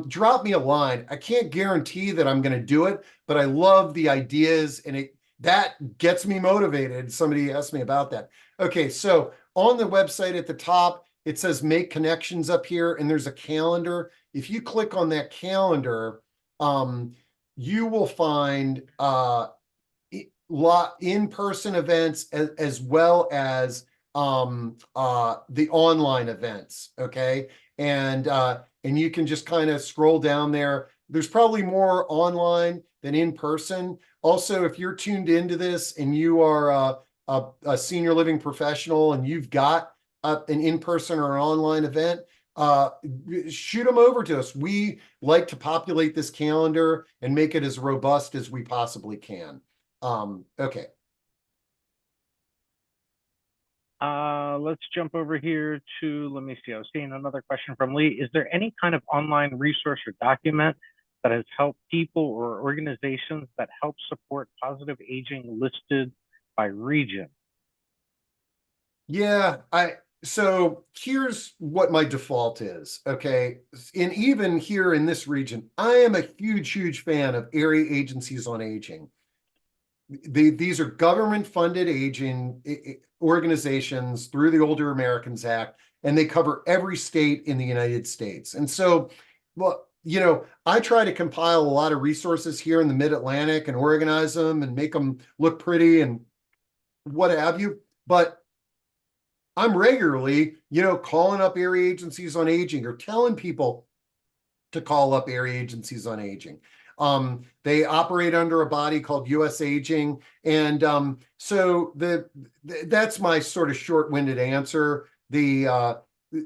drop me a line. I can't guarantee that I'm going to do it, but I love the ideas and that gets me motivated. Somebody asked me about that. Okay, so on the website at the top, it says make connections up here and there's a calendar. If you click on that calendar, you will find in-person events as well as the online events. Okay, and you can just kind of scroll down there. There's probably more online than in person. Also, if you're tuned into this and you are a senior living professional and you've got an in-person or an online event, shoot them over to us. We like to populate this calendar and make it as robust as we possibly can. Okay. Let's jump over here to, let me see, I was seeing another question from Lee. Is there any kind of online resource or document that has helped people or organizations that help support positive aging listed by region? Yeah, so here's what my default is, okay? And even here in this region, I am a huge fan of area agencies on aging. These are government-funded aging organizations through the Older Americans Act, and they cover every state in the United States. And so, well, I try to compile a lot of resources here in the Mid-Atlantic and organize them and make them look pretty and what have you. But I'm regularly, calling up area agencies on aging or telling people to call up area agencies on aging. They operate under a body called US Aging. And so that's my sort of short-winded answer.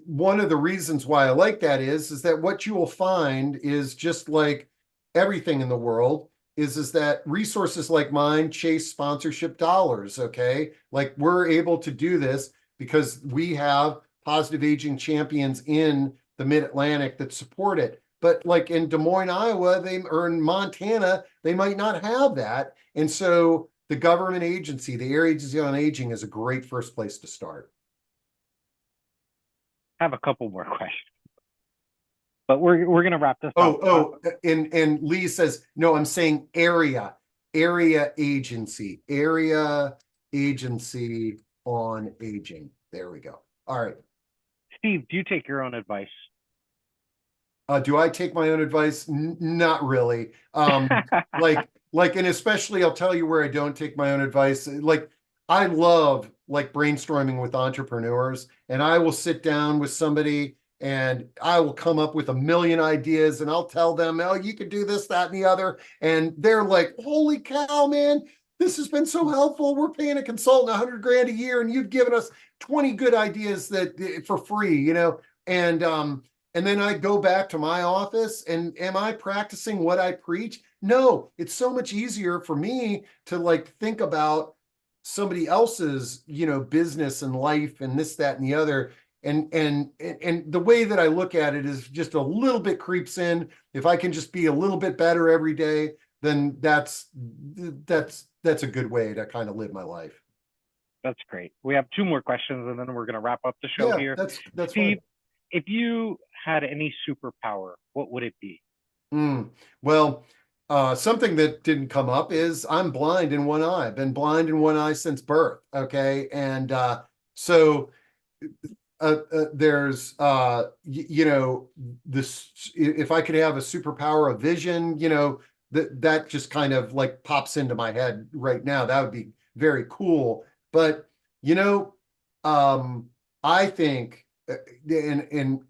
One of the reasons why I like that is that what you will find is, just like everything in the world, is that resources like mine chase sponsorship dollars, okay? Like, we're able to do this because we have positive aging champions in the Mid-Atlantic that support it. But like in Des Moines, Iowa, or in Montana, they might not have that. And so the government agency, the Area Agency on Aging, is a great first place to start. I have a couple more questions, but we're going to wrap this up. And Lee says, no, I'm saying area agency on aging. There we go. All right. Steve, do you take your own advice? Do I take my own advice? Not really. And especially I'll tell you where I don't take my own advice. Like, I love like brainstorming with entrepreneurs, and I will sit down with somebody and I will come up with a million ideas and I'll tell them, oh, you could do this, that, and the other. And they're like, holy cow, man, this has been so helpful. We're paying a consultant 100 grand a year and you've given us 20 good ideas that for free, you know? And then I go back to my office and am I practicing what I preach? No, it's so much easier for me to like think about somebody else's, you know, business and life and this, that, and the other. And the way that I look at it is just a little bit creeps in. If I can just be a little bit better every day, then that's a good way to kind of live my life. That's great. We have two more questions and then we're going to wrap up the show Yeah, here. that's Steve, fine. if you had any superpower, what would it be? Well, something that didn't come up is I'm blind in one eye. I've been blind in one eye since birth. Okay. And so there's, you know, this, if I could have a superpower of vision, you know, that just kind of like pops into my head right now. That would be very cool. But, you know, I think, and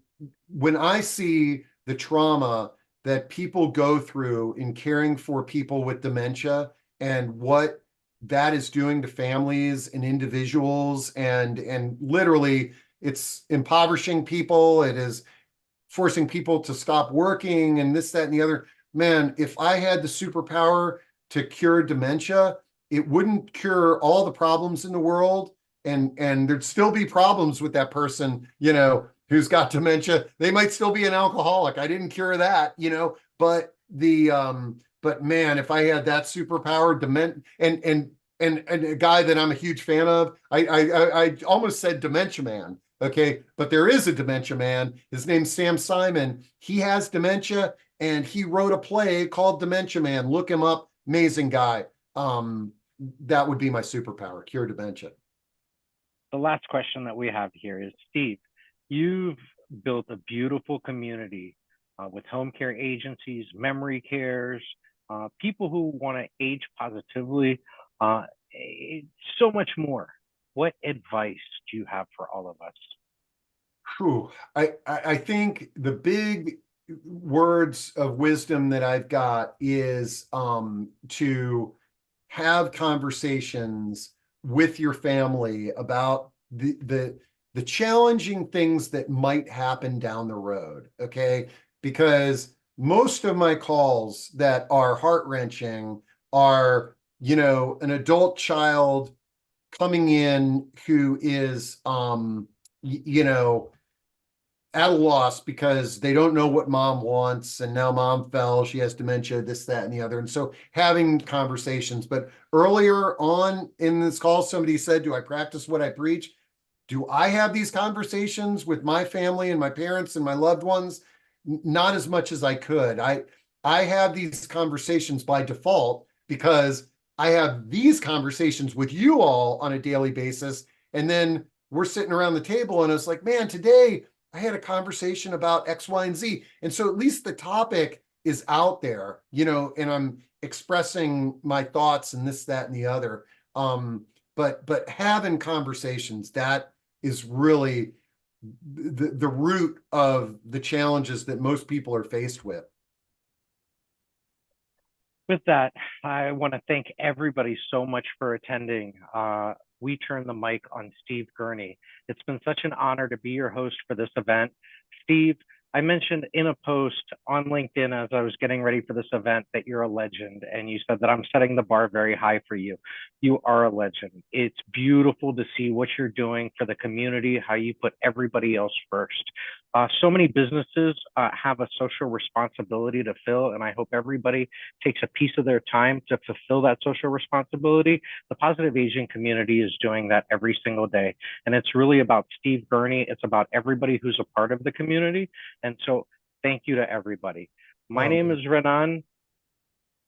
when I see the trauma that people go through in caring for people with dementia and what that is doing to families and individuals, and literally it's impoverishing people, it is forcing people to stop working and this, that, and the other. Man, if I had the superpower to cure dementia, it wouldn't cure all the problems in the world, and there'd still be problems with that person, you know, who's got dementia. They might still be an alcoholic. I didn't cure that, you know, but man, if I had that superpower, and a guy that I'm a huge fan of, I almost said Dementia Man. Okay, but there is a dementia man. His name's Sam Simon. He has dementia, and he wrote a play called Dementia Man. Look him up. Amazing guy. That would be my superpower: cure dementia. The last question that we have here is, Steve, you've built a beautiful community with home care agencies, memory cares, people who want to age positively, so much more. What advice do you have for all of us? Whew. I think the big words of wisdom that I've got is to have conversations with your family about the challenging things that might happen down the road. Okay, because most of my calls that are heart-wrenching are, you know, an adult child coming in who is you know, at a loss because they don't know what mom wants, and now mom fell, she has dementia, this, that, and the other. And so having conversations. But earlier on in this call, somebody said, do I practice what I preach? Do I have these conversations with my family and my parents and my loved ones? Not as much as I could. I have these conversations by default because I have these conversations with you all on a daily basis. And then we're sitting around the table and it's like, man, today I had a conversation about X, Y, and Z. And so at least the topic is out there, you know, and I'm expressing my thoughts and this, that, and the other. But having conversations, that is really the root of the challenges that most people are faced with. With that, I want to thank everybody so much for attending. We turn the mic on Steve Gurney. It's been such an honor to be your host for this event. Steve, I mentioned in a post on LinkedIn as I was getting ready for this event that you're a legend, and you said that I'm setting the bar very high for you. You are a legend. It's beautiful to see what you're doing for the community, how you put everybody else first. So many businesses have a social responsibility to fill, and I hope everybody takes a piece of their time to fulfill that social responsibility. The positive aging community is doing that every single day. And it's really about Steve Gurney. It's about everybody who's a part of the community. And so thank you to everybody. My name is Renan.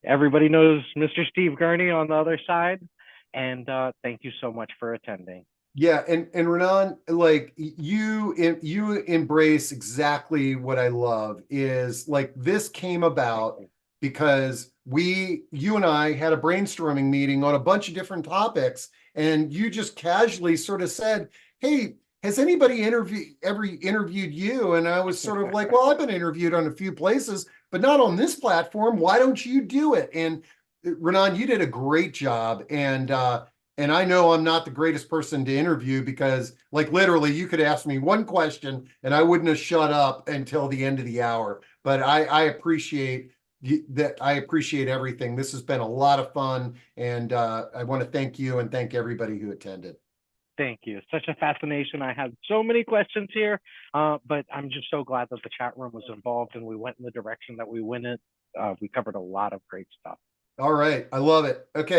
Everybody knows Mr. Steve Gurney on the other side. And thank you so much for attending. Yeah, and Renan, like you embrace exactly what I love is like this came about because you and I had a brainstorming meeting on a bunch of different topics, and you just casually sort of said, "Hey, has anybody ever interviewed you?" And I was sort of like, "Well, I've been interviewed on a few places, but not on this platform. Why don't you do it?" And Renan, you did a great job. And I know I'm not the greatest person to interview because, like, literally, you could ask me one question and I wouldn't have shut up until the end of the hour. But I appreciate that. I appreciate everything. This has been a lot of fun. And I want to thank you and thank everybody who attended. Thank you. Such a fascination. I had so many questions here, but I'm just so glad that the chat room was involved and we went in the direction that we went in. We covered a lot of great stuff. All right. I love it. Okay.